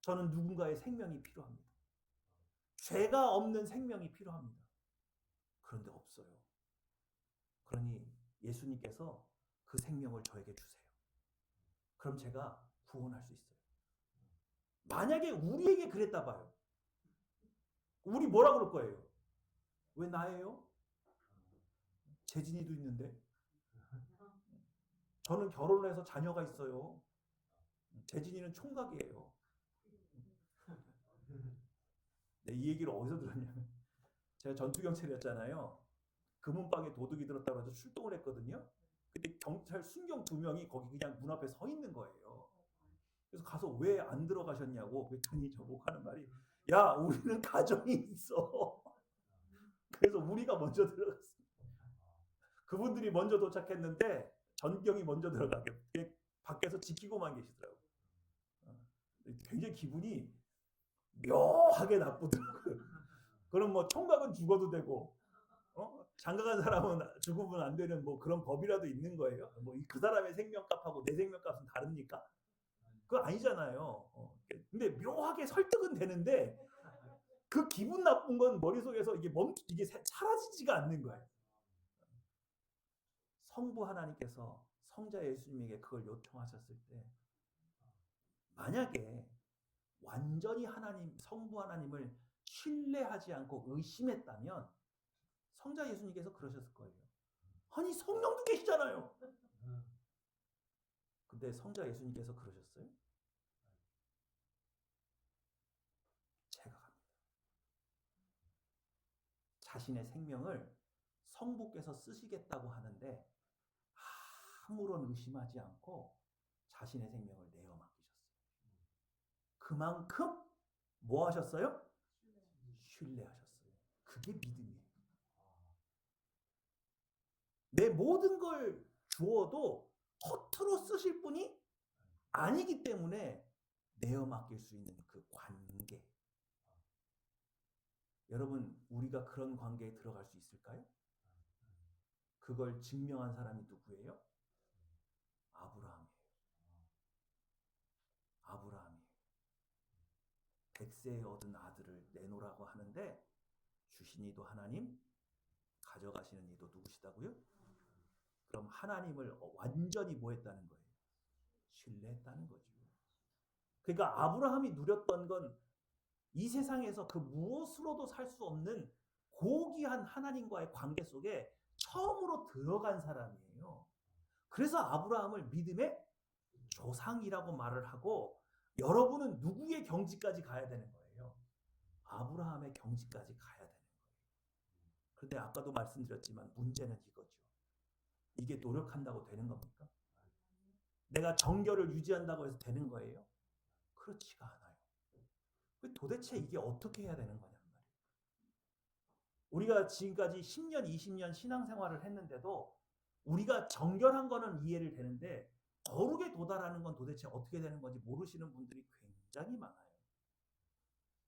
저는 누군가의 생명이 필요합니다. 죄가 없는 생명이 필요합니다. 그런데 없어요. 그러니 예수님께서 그 생명을 저에게 주세요. 그럼 제가 구원할 수 있어요. 만약에 우리에게 그랬다 봐요. 우리 뭐라 그럴 거예요? 왜 나예요? 재진이도 있는데. 저는 결혼을 해서 자녀가 있어요. 재진이는 총각이에요. 네, 이 얘기를 어디서 들었냐면 제가 전투경찰이었잖아요. 금은방에 도둑이 들었다고 해서 출동을 했거든요. 근데 경찰 순경 2명이 거기 그냥 문 앞에 서 있는 거예요. 그래서 가서 왜 안 들어가셨냐고 그랬더니 저보고 하는 말이, 야, 우리는 가정이 있어. 그래서 우리가 먼저 들어갔어. 그분들이 먼저 도착했는데 전경이 먼저 들어가게 밖에서 지키고만 계시더라고요. 굉장히 기분이 묘하게 나쁘더라고요. 그럼 뭐 총각은 죽어도 되고, 장가간 사람은 죽으면 안 되는 뭐 그런 법이라도 있는 거예요. 뭐 그 사람의 생명값하고 내 생명값은 다릅니까? 그거 아니잖아요. 근데 묘하게 설득은 되는데 그 기분 나쁜 건 머릿속에서 이게 사라지지가 않는 거예요. 성부 하나님께서 성자 예수님에게 그걸 요청하셨을 때, 만약에 완전히 성부 하나님을 신뢰하지 않고 의심했다면 성자 예수님께서 그러셨을 거예요. 아니, 성령도 계시잖아요. 근데 성자 예수님께서 그러셨어요? 제가 갑니다. 자신의 생명을 성부께서 쓰시겠다고 하는데 아무런 의심하지 않고 자신의 생명을 내어 맡기셨어요. 그만큼 뭐 하셨어요? 신뢰하셨어요. 그게 믿음이에요. 내 모든 걸 주어도 허투루 쓰실 분이 아니기 때문에 내어 맡길 수 있는 그 관계. 여러분, 우리가 그런 관계에 들어갈 수 있을까요? 그걸 증명한 사람이 누구예요? 아브라함이에요. 아브라함이에요. 100세에 얻은 아들을 내놓으라고 하는데 주신 이도 하나님, 가져가시는 이도 누구시다고요? 그럼 하나님을 완전히 뭐 했다는 거예요? 신뢰했다는 거죠. 그러니까 아브라함이 누렸던 건 이 세상에서 그 무엇으로도 살 수 없는 고귀한 하나님과의 관계 속에 처음으로 들어간 사람이에요. 그래서 아브라함을 믿음의 조상이라고 말을 하고, 여러분은 누구의 경지까지 가야 되는 거예요? 아브라함의 경지까지 가야 되는 거예요. 그런데 아까도 말씀드렸지만 문제는 이거죠. 이게 노력한다고 되는 겁니까? 내가 정결을 유지한다고 해서 되는 거예요? 그렇지가 않아요. 도대체 이게 어떻게 해야 되는 거냔 말이에요. 우리가 지금까지 10년, 20년 신앙생활을 했는데도 우리가 정결한 거는 이해를 되는데 거룩에 도달하는 건 도대체 어떻게 되는 건지 모르시는 분들이 굉장히 많아요.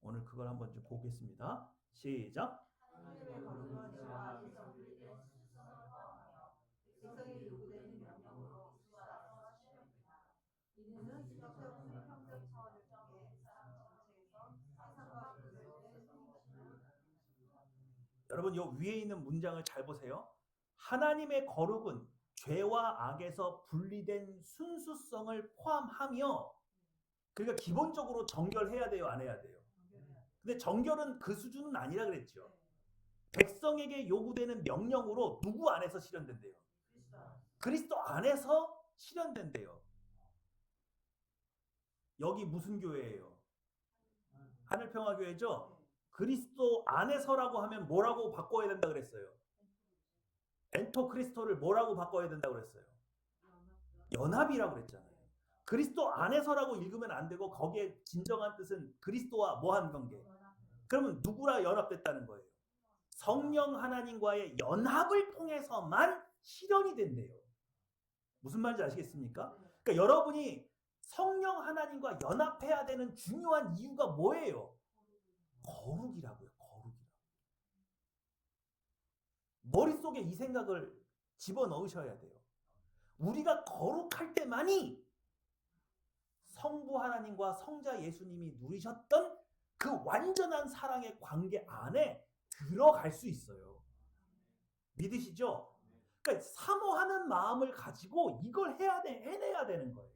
오늘 그걸 한번 좀 보겠습니다. 시작. 하나님의 거룩은 여호와 백성들에게 순수성을 포함하며 백성에게 요구되는 명령으로 수하라서 하시렵니다. 이는 지적적 수평적 차원을 통해 사람 전체에서 세상과 구별된 성이시며, 여러분, 요 위에 있는 문장을 잘 보세요. 하나님의 거룩은 죄와 악에서 분리된 순수성을 포함하며, 그러니까 기본적으로 정결해야 돼요, 안 해야 돼요? 근데 정결은 그 수준은 아니라 그랬죠. 백성에게 요구되는 명령으로 누구 안에서 실현된대요? 그리스도 안에서 실현된대요. 여기 무슨 교회예요? 하늘평화교회죠? 그리스도 안에서라고 하면 뭐라고 바꿔야 된다 그랬어요? 엔토 크리스토를 뭐라고 바꿔야 된다 그랬어요? 연합이라고 그랬잖아요. 그리스도 안에서라고 읽으면 안 되고 거기에 진정한 뜻은 그리스도와 뭐한 관계? 그러면 누구랑 연합됐다는 거예요? 성령 하나님과의 연합을 통해서만 실현이 된대요. 무슨 말인지 아시겠습니까? 그러니까 여러분이 성령 하나님과 연합해야 되는 중요한 이유가 뭐예요? 거룩이라고요. 거룩이라고. 머릿속에 이 생각을 집어넣으셔야 돼요. 우리가 거룩할 때만이 성부 하나님과 성자 예수님이 누리셨던 그 완전한 사랑의 관계 안에 들어갈 수 있어요. 믿으시죠? 그러니까 사모하는 마음을 가지고 이걸 해내야 되는 거예요.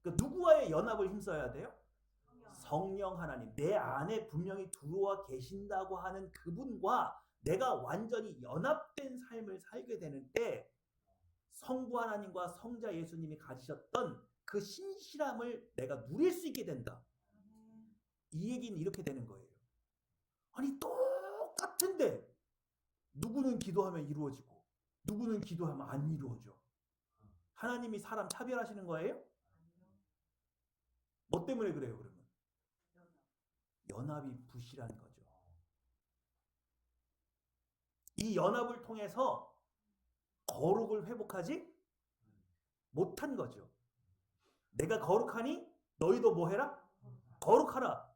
그러니까 누구와의 연합을 힘써야 돼요? 성령 하나님, 내 안에 분명히 들어와 계신다고 하는 그분과 내가 완전히 연합된 삶을 살게 되는 때 성부 하나님과 성자 예수님이 가지셨던 그 신실함을 내가 누릴 수 있게 된다. 이 얘기는 이렇게 되는 거예요. 아니, 똑같은데 누구는 기도하면 이루어지고 누구는 기도하면 안 이루어져. 하나님이 사람 차별하시는 거예요? 뭐 때문에 그래요, 그러면? 연합이 부실한 거죠. 이 연합을 통해서 거룩을 회복하지 못한 거죠. 내가 거룩하니 너희도 뭐 해라? 거룩하라.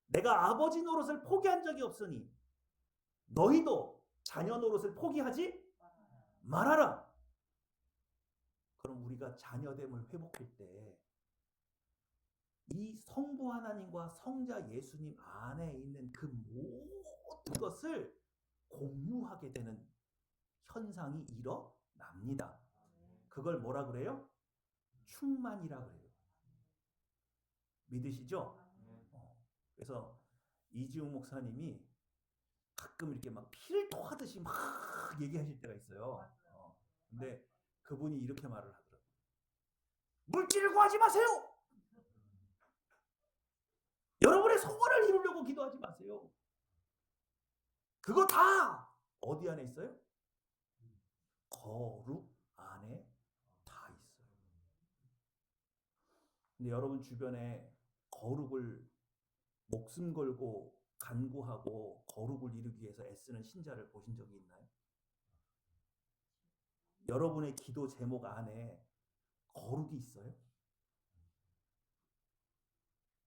내가 아버지 노릇을 포기한 적이 없으니 너희도 자녀 노릇을 포기하지 말아라. 그럼 우리가 자녀됨을 회복할 때 이 성부 하나님과 성자 예수님 안에 있는 그 모든 것을 공유하게 되는 현상이 일어납니다. 그걸 뭐라 그래요? 충만이라 그래요. 믿으시죠? 그래서 이지웅 목사님이 가끔 이렇게 막 피를 토하듯이 막 얘기하실 때가 있어요. 근데 그분이 이렇게 말을 하더라고요. 물질을 구하지 마세요. 여러분의 소원을 이루려고 기도하지 마세요. 그거 다 어디 안에 있어요? 거룩 안에 다 있어요. 근데 여러분 주변에 거룩을 목숨 걸고 간구하고 거룩을 이루기 위해서 애쓰는 신자를 보신 적이 있나요? 여러분의 기도 제목 안에 거룩이 있어요?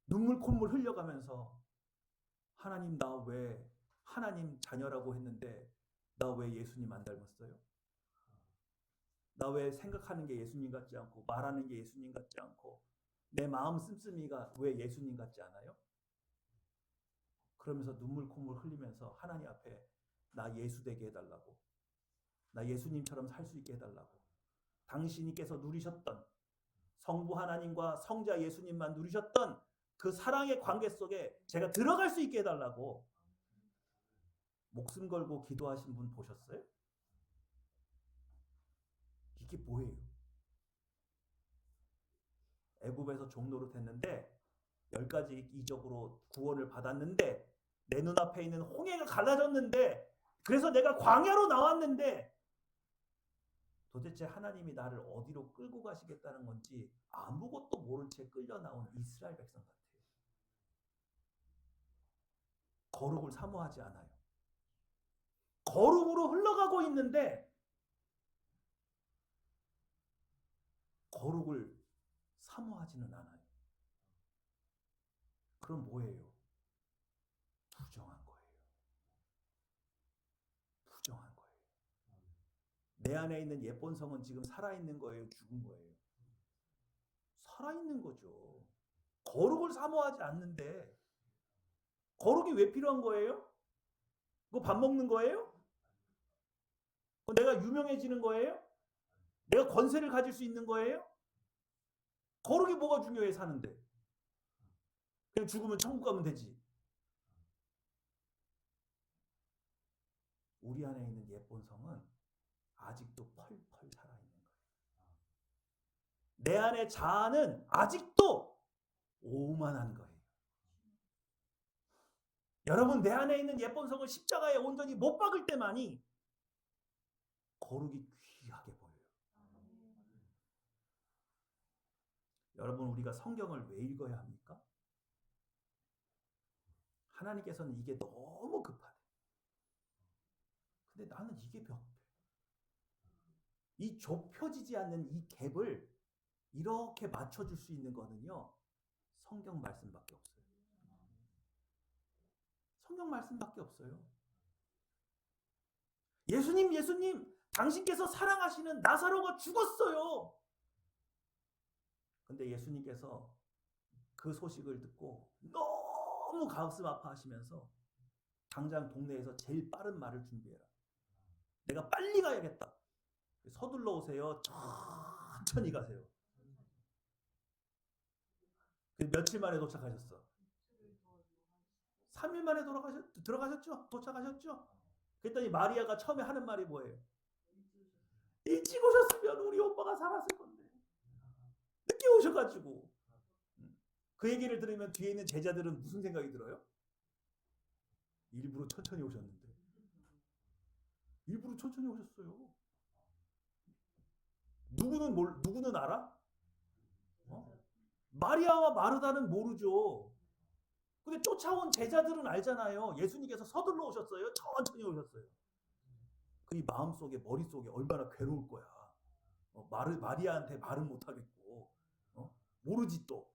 눈물 콧물 흘려가면서 하나님 나 왜 하나님 자녀라고 했는데 나 왜 예수님 안 닮았어요? 나 왜 생각하는 게 예수님 같지 않고 말하는 게 예수님 같지 않고 내 마음 씀씀이가 왜 예수님 같지 않아요? 그러면서 눈물 콧물 흘리면서 하나님 앞에 나 예수 되게 해달라고, 나 예수님처럼 살 수 있게 해달라고, 당신께서 누리셨던 성부 하나님과 성자 예수님만 누리셨던 그 사랑의 관계 속에 제가 들어갈 수 있게 해달라고 목숨 걸고 기도하신 분 보셨어요? 이게 뭐예요? 애굽에서 종노릇 했는데 10가지 이적으로 구원을 받았는데 내 눈앞에 있는 홍해가 갈라졌는데 그래서 내가 광야로 나왔는데 도대체 하나님이 나를 어디로 끌고 가시겠다는 건지 아무것도 모른 채 끌려 나온 이스라엘 백성 같아요. 거룩을 사모하지 않아요. 거룩으로 흘러가고 있는데 거룩을 사모하지는 않아요. 그럼 뭐예요? 부정한 거예요. 부정한 거예요. 내 안에 있는 예쁜 성은 지금 살아있는 거예요? 죽은 거예요? 살아있는 거죠. 거룩을 사모하지 않는데 거룩이 왜 필요한 거예요? 그거 밥 먹는 거예요? 내가 유명해지는 거예요? 내가 권세를 가질 수 있는 거예요? 거룩이 뭐가 중요해 사는데? 그냥 죽으면 천국 가면 되지. 우리 안에 있는 예쁜 성은 아직도 펄펄 살아있는 거예요. 내 안의 자아는 아직도 오만한 거예요. 여러분 내 안에 있는 예쁜 성을 십자가에 온전히 못 박을 때만이 거룩이 귀하게 보여요. 여러분 우리가 성경을 왜 읽어야 합니까? 하나님께서는 이게 너무 급하대. 근데 나는 이게 벽해. 이 좁혀지지 않는 이 갭을 이렇게 맞춰줄 수 있는 거는요. 성경 말씀밖에 없어요. 성경 말씀밖에 없어요. 예수님, 당신께서 사랑하시는 나사로가 죽었어요. 근데 예수님께서 그 소식을 듣고 너무 가슴 아파하시면서 당장 동네에서 제일 빠른 말을 준비해라. 내가 빨리 가야겠다. 서둘러 오세요. 천천히 가세요. 며칠 만에 도착하셨어. 3일 만에 들어가셨죠? 도착하셨죠? 그랬더니 마리아가 처음에 하는 말이 뭐예요? 일찍 오셨으면 우리 오빠가 살았을 건데. 늦게 오셔가지고. 그 얘기를 들으면 뒤에 있는 제자들은 무슨 생각이 들어요? 일부러 천천히 오셨는데. 그리고 천천히 오셨어요. 누구는 알아? 마리아와 마르다는 모르죠. 근데 쫓아온 제자들은 알잖아요. 예수님께서 서둘러 오셨어요. 천천히 오셨어요. 그 마음속에 머릿속에 얼마나 괴로울 거야. 마리아한테 말은 못하겠고 모르지 또.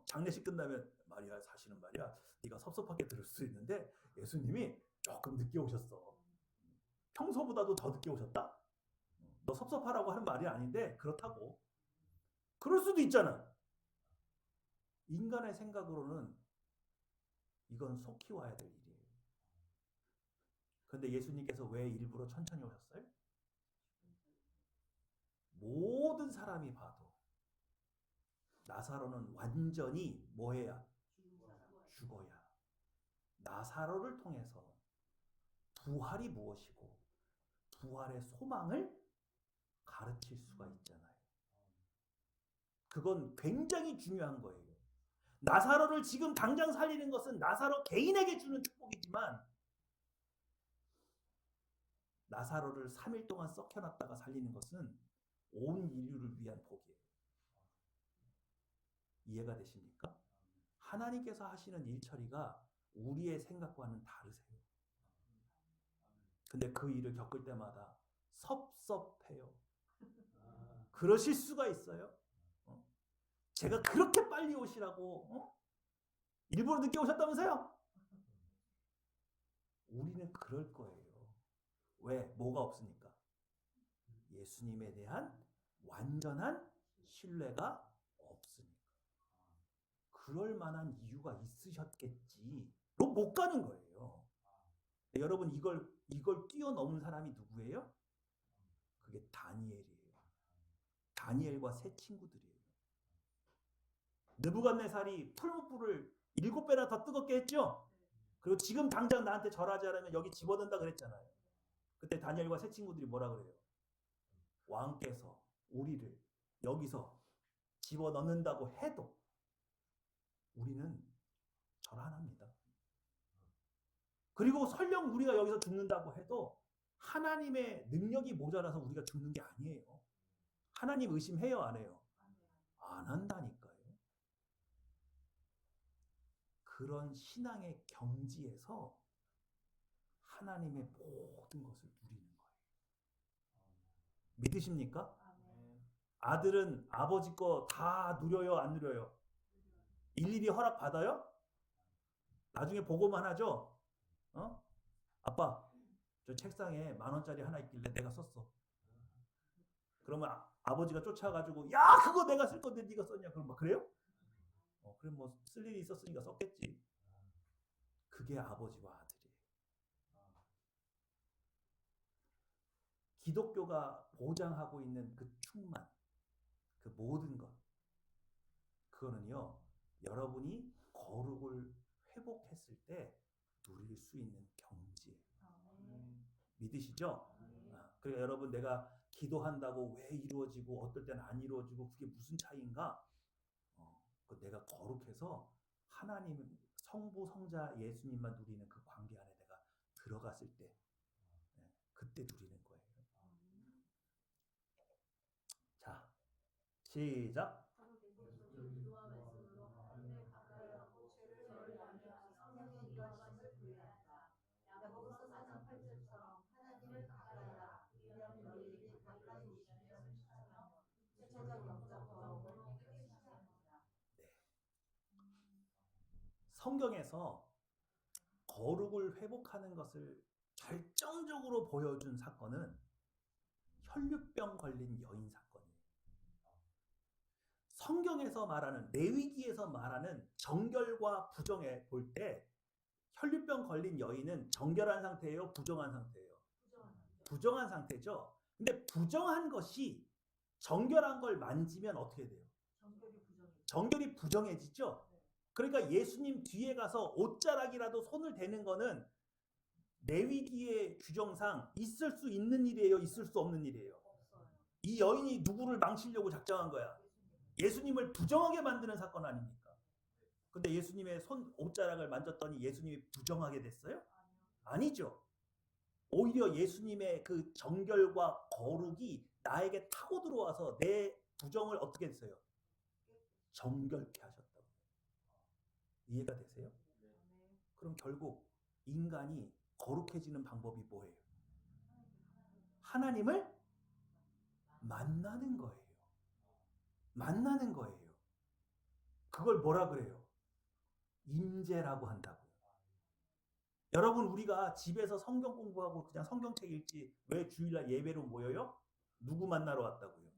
장례식 끝나면 마리아 사실은 말이야 네가 섭섭하게 들을 수 있는데 예수님이 조금 늦게 오셨어. 평소보다도 더 늦게 오셨다? 너 섭섭하라고 하는 말이 아닌데 그렇다고. 그럴 수도 있잖아. 인간의 생각으로는 이건 속히 와야 될 일이에요. 그런데 예수님께서 왜 일부러 천천히 오셨어요? 모든 사람이 봐도 나사로는 완전히 뭐해야? 죽어야. 나사로를 통해서 부활이 무엇이고 부활의 소망을 가르칠 수가 있잖아요. 그건 굉장히 중요한 거예요. 나사로를 지금 당장 살리는 것은 나사로 개인에게 주는 축복이지만 나사로를 3일 동안 썩혀놨다가 살리는 것은 온 인류를 위한 복이에요. 이해가 되십니까? 하나님께서 하시는 일처리가 우리의 생각과는 다르세요. 근데 그 일을 겪을 때마다 섭섭해요. 그러실 수가 있어요. 제가 그렇게 빨리 오시라고 일부러 늦게 오셨다면서요? 우리는 그럴 거예요. 왜? 뭐가 없으니까? 예수님에 대한 완전한 신뢰가 없으니까. 그럴 만한 이유가 있으셨겠지로 못 가는 거예요. 여러분 이걸 뛰어넘은 사람이 누구예요? 그게 다니엘이에요. 다니엘과 세 친구들이에요. 느부갓네살이 풀무불을 7배나 더 뜨겁게 했죠? 그리고 지금 당장 나한테 절하지 않으면 여기 집어넣는다 그랬잖아요. 그때 다니엘과 세 친구들이 뭐라 그래요? 왕께서 우리를 여기서 집어넣는다고 해도 우리는 절 안 합니다. 그리고 설령 우리가 여기서 죽는다고 해도 하나님의 능력이 모자라서 우리가 죽는 게 아니에요. 하나님 의심해요, 안 해요? 안 한다니까요. 그런 신앙의 경지에서 하나님의 모든 것을 누리는 거예요. 믿으십니까? 아들은 아버지 거 다 누려요, 안 누려요? 일일이 허락 받아요? 나중에 보고만 하죠? 아빠, 저 책상에 10,000원짜리 하나 있길래 내가 썼어. 그러면 아버지가 쫓아가지고 야 그거 내가 쓸 건데 네가 썼냐? 그럼 막 그래요? 그럼 뭐 쓸 일이 있었으니까 썼겠지. 그게 아버지와 아들이에요. 기독교가 보장하고 있는 그 충만, 그 모든 것, 그거는요 여러분이 거룩을 회복했을 때 누릴 수 있는 경지예요. 믿으시죠? 그러니까 여러분 내가 기도한다고 왜 이루어지고 어떨 때는 안 이루어지고 그게 무슨 차이인가? 내가 거룩해서 하나님 성부 성자 예수님만 누리는 그 관계 안에 내가 들어갔을 때 그때 누리는 거예요. 자, 시작. 야고보서 4장 8절처럼 하나님을 가까이 하라. 그리하면 너희에게 가까이 오시며 실천하며 구체적 영적 경험으로 깨우치시리라. 성경에서 거룩을 회복하는 것을 결정적으로 보여준 사건은 혈류병 걸린 여인 사건이에요. 성경에서 말하는 레위기에서 말하는 정결과 부정에 볼 때 혈류병 걸린 여인은 정결한 상태예요? 부정한 상태예요? 부정한 상태죠. 근데 부정한 것이 정결한 걸 만지면 어떻게 돼요? 정결이 부정해지죠. 그러니까 예수님 뒤에 가서 옷자락이라도 손을 대는 거는 레위기의 규정상 있을 수 있는 일이에요? 있을 수 없는 일이에요? 이 여인이 누구를 망치려고 작정한 거야? 예수님을 부정하게 만드는 사건 아닙니까? 근데 예수님의 옷자락을 만졌더니 예수님이 부정하게 됐어요? 아니죠. 오히려 예수님의 그 정결과 거룩이 나에게 타고 들어와서 내 부정을 어떻게 했어요? 정결케 하셨다고. 이해가 되세요? 그럼 결국 인간이 거룩해지는 방법이 뭐예요? 하나님을 만나는 거예요. 만나는 거예요. 그걸 뭐라 그래요? 임재라고 한다고요. 여러분, 우리가 집에서 성경 공부하고 그냥 성경책 읽지 왜 주일날 예배로 모여요? 누구 만나러 왔다고요?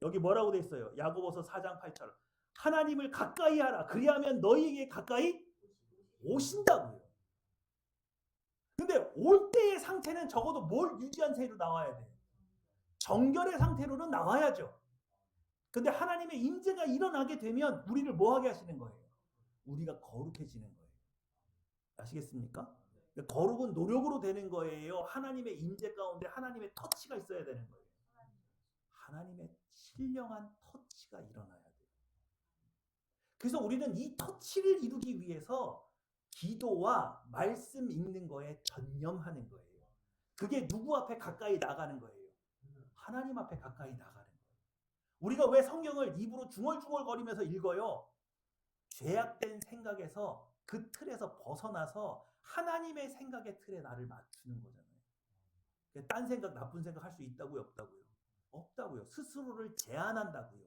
여기 뭐라고 돼 있어요? 야고보서 4장 8절. 하나님을 가까이 하라. 그리하면 너희에게 가까이 오신다고요. 근데 올 때의 상태는 적어도 뭘 유지한 채로 나와야 돼요? 정결의 상태로는 나와야죠. 근데 하나님의 임재가 일어나게 되면 우리를 뭐 하게 하시는 거예요? 우리가 거룩해지는 거예요. 아시겠습니까? 거룩은 노력으로 되는 거예요. 하나님의 임재 가운데 하나님의 터치가 있어야 되는 거예요. 하나님의 신령한 터치가 일어나야 돼요. 그래서 우리는 이 터치를 이루기 위해서 기도와 말씀 읽는 거에 전념하는 거예요. 그게 누구 앞에 가까이 나가는 거예요? 하나님 앞에 가까이 나가는 거예요. 우리가 왜 성경을 입으로 중얼중얼거리면서 읽어요? 죄악된 생각에서 그 틀에서 벗어나서 하나님의 생각의 틀에 나를 맞추는 거잖아요. 딴 생각, 나쁜 생각 할 수 있다고요? 없다고요? 없다고요. 스스로를 제한한다고요.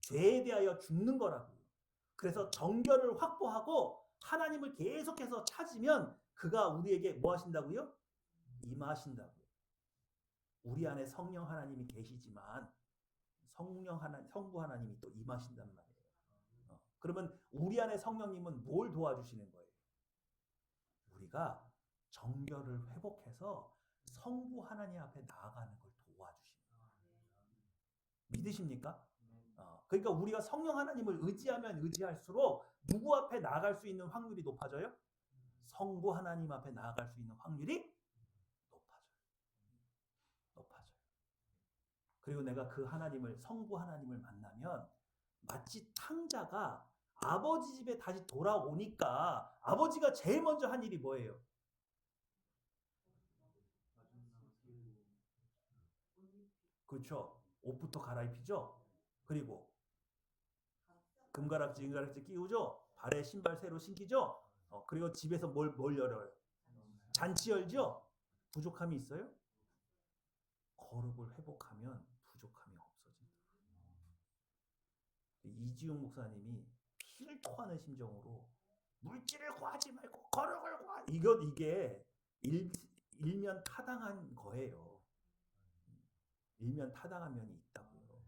죄에 대하여 죽는 거라고요. 그래서 정결을 확보하고 하나님을 계속해서 찾으면 그가 우리에게 뭐 하신다고요? 임하신다고요. 우리 안에 성령 하나님이 계시지만 성부 하나님이 또 임하신단 말이에요. 그러면 우리 안에 성령님은 뭘 도와주시는 거예요? 우리가 정결을 회복해서 성부 하나님 앞에 나아가는 걸 도와주시는 거예요. 믿으십니까? 그러니까 우리가 성령 하나님을 의지하면 의지할수록 누구 앞에 나아갈 수 있는 확률이 높아져요? 성부 하나님 앞에 나아갈 수 있는 확률이 높아져요. 그리고 내가 그 하나님을, 성부 하나님을 만나면 마치 탕자가 아버지 집에 다시 돌아오니까 아버지가 제일 먼저 한 일이 뭐예요? 그렇죠. 옷부터 갈아입히죠. 그리고 금가락지, 은가락지 끼우죠. 발에 신발 새로 신기죠. 그리고 집에서 뭘 열어요? 잔치 열죠. 부족함이 있어요? 거룩을 회복하면 부족함이 없어진다. 이지용 목사님이 피를 토하는 심정으로 물질을 구하지 말고 거룩을 구하. 이게 일면 타당한 거예요. 일면 타당한 면이 있다고요.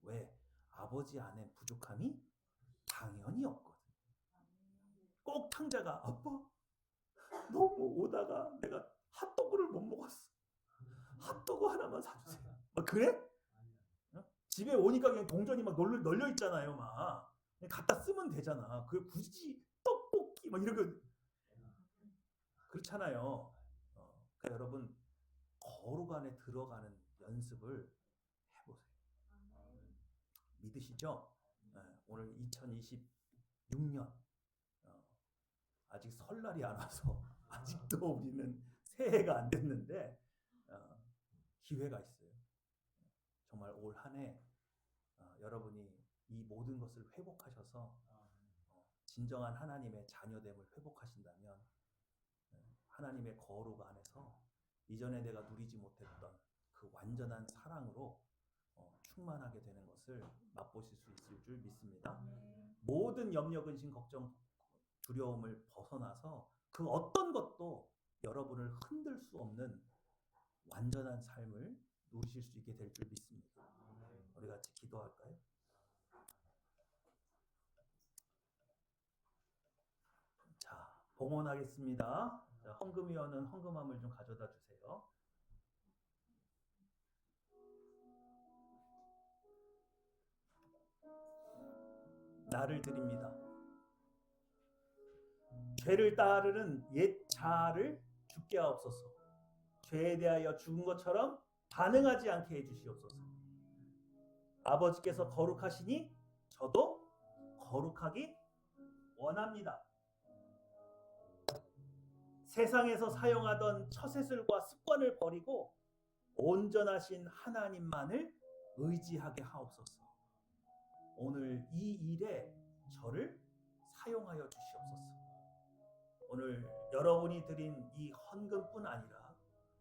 왜? 아버지 안에 부족함이 당연히 없거든. 꼭 탕자가 아빠 너무 오다가 내가 핫도그를 못 먹었어. 핫도그 하나만 사주세요. 그래? 집에 오니까 그냥 동전이 막 널려 있잖아요. 막 그냥 갖다 쓰면 되잖아. 그 굳이 떡볶이 막 이런 거 그렇잖아요. 그러니까 여러분 거룩 안에 들어가는 연습을 해보세요. 믿으시죠? 오늘 2026년 아직 설날이 안 와서 아직도 우리는 새해가 안 됐는데 기회가 있어요. 정말 올 한 해 여러분이 이 모든 것을 회복하셔서 진정한 하나님의 자녀됨을 회복하신다면 하나님의 거룩 안에서 이전에 내가 누리지 못했던 그 완전한 사랑으로 충만하게 되는 것을 맛보실 수 있을 줄 믿습니다. 모든 염려, 근심, 걱정, 두려움을 벗어나서 그 어떤 것도 여러분을 흔들 수 없는 완전한 삶을 누리실 수 있게 될 줄 믿습니다. 우리 같이 기도할까요? 자, 봉헌하겠습니다. 헌금위원은 헌금함을 좀 가져다 주세요. 나를 드립니다. 죄를 따르는 옛 자아를 죽게 하옵소서. 죄에 대하여 죽은 것처럼 반응하지 않게 해주시옵소서. 아버지께서 거룩하시니 저도 거룩하기 원합니다. 세상에서 사용하던 처세술과 습관을 버리고 온전하신 하나님만을 의지하게 하옵소서. 오늘 이 일에 저를 사용하여 주시옵소서. 오늘 여러분이 드린 이 헌금뿐 아니라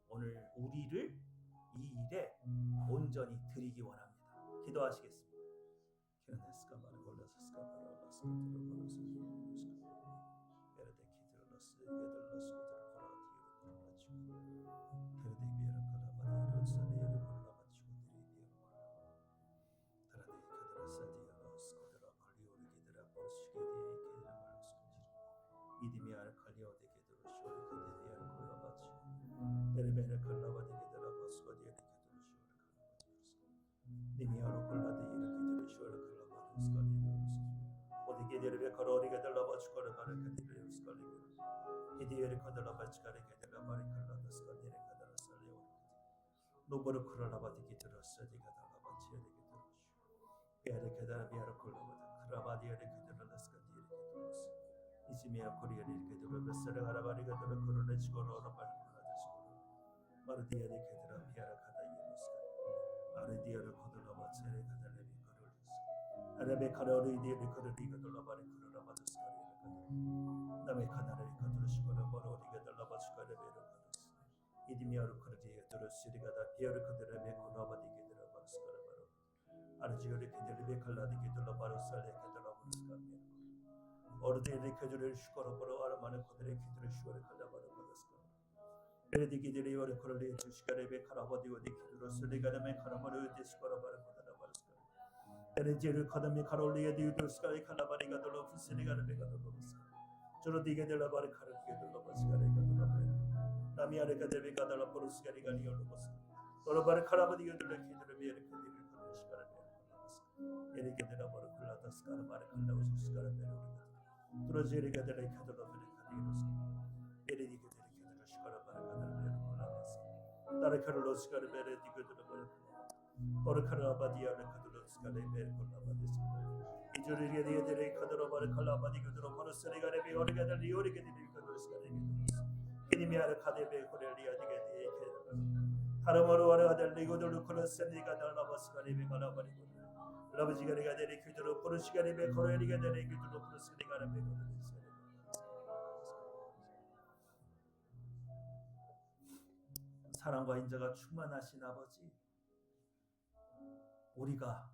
오늘 우리를 이 일에 온전히 드리기 원합니다. 기도하시겠습니다. 사랑과 인자가 충만하신 아버지, 우리가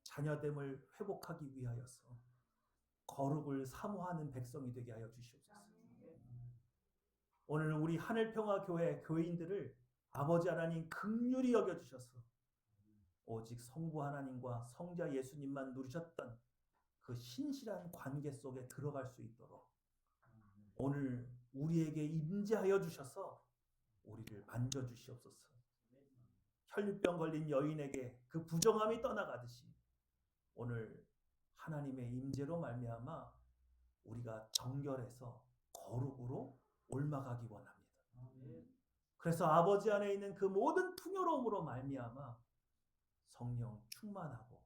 자녀됨을 회복하기 위하여서 거룩을 사모하는 백성이 되게 하여 주시옵소서. 오늘 우리 하늘평화교회 교회인들을 아버지 하나님 긍휼히 여겨주셔서 오직 성부 하나님과 성자 예수님만 누리셨던 그 신실한 관계 속에 들어갈 수 있도록 오늘 우리에게 임재하여 주셔서 우리를 만져주시옵소서. 혈류병 걸린 여인에게 그 부정함이 떠나가듯이 오늘 하나님의 임재로 말미암아 우리가 정결해서 거룩으로 옮아가기 원합니다. 그래서 아버지 안에 있는 그 모든 풍요로움으로 말미암아 성령 충만하고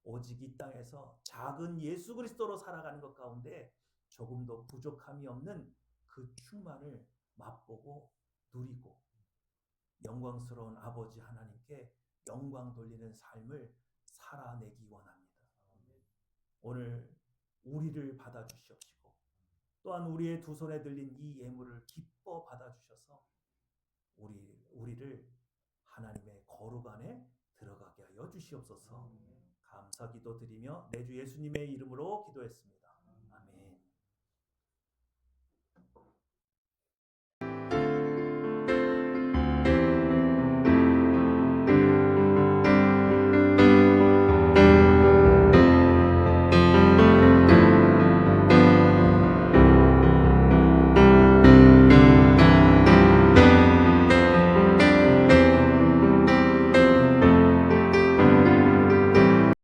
오직 이 땅에서 작은 예수 그리스도로 살아가는 것 가운데 조금도 부족함이 없는 그 충만을 맛보고 누리고 영광스러운 아버지 하나님께 영광 돌리는 삶을 살아내기 원합니다. 오늘 우리를 받아주시옵시고 또한 우리의 두 손에 들린 이 예물을 기뻐 받아주셔서 우리를 하나님의 거룩 안에 들어가게 하여 주시옵소서. 감사 기도 드리며 내 주 예수님의 이름으로 기도했습니다.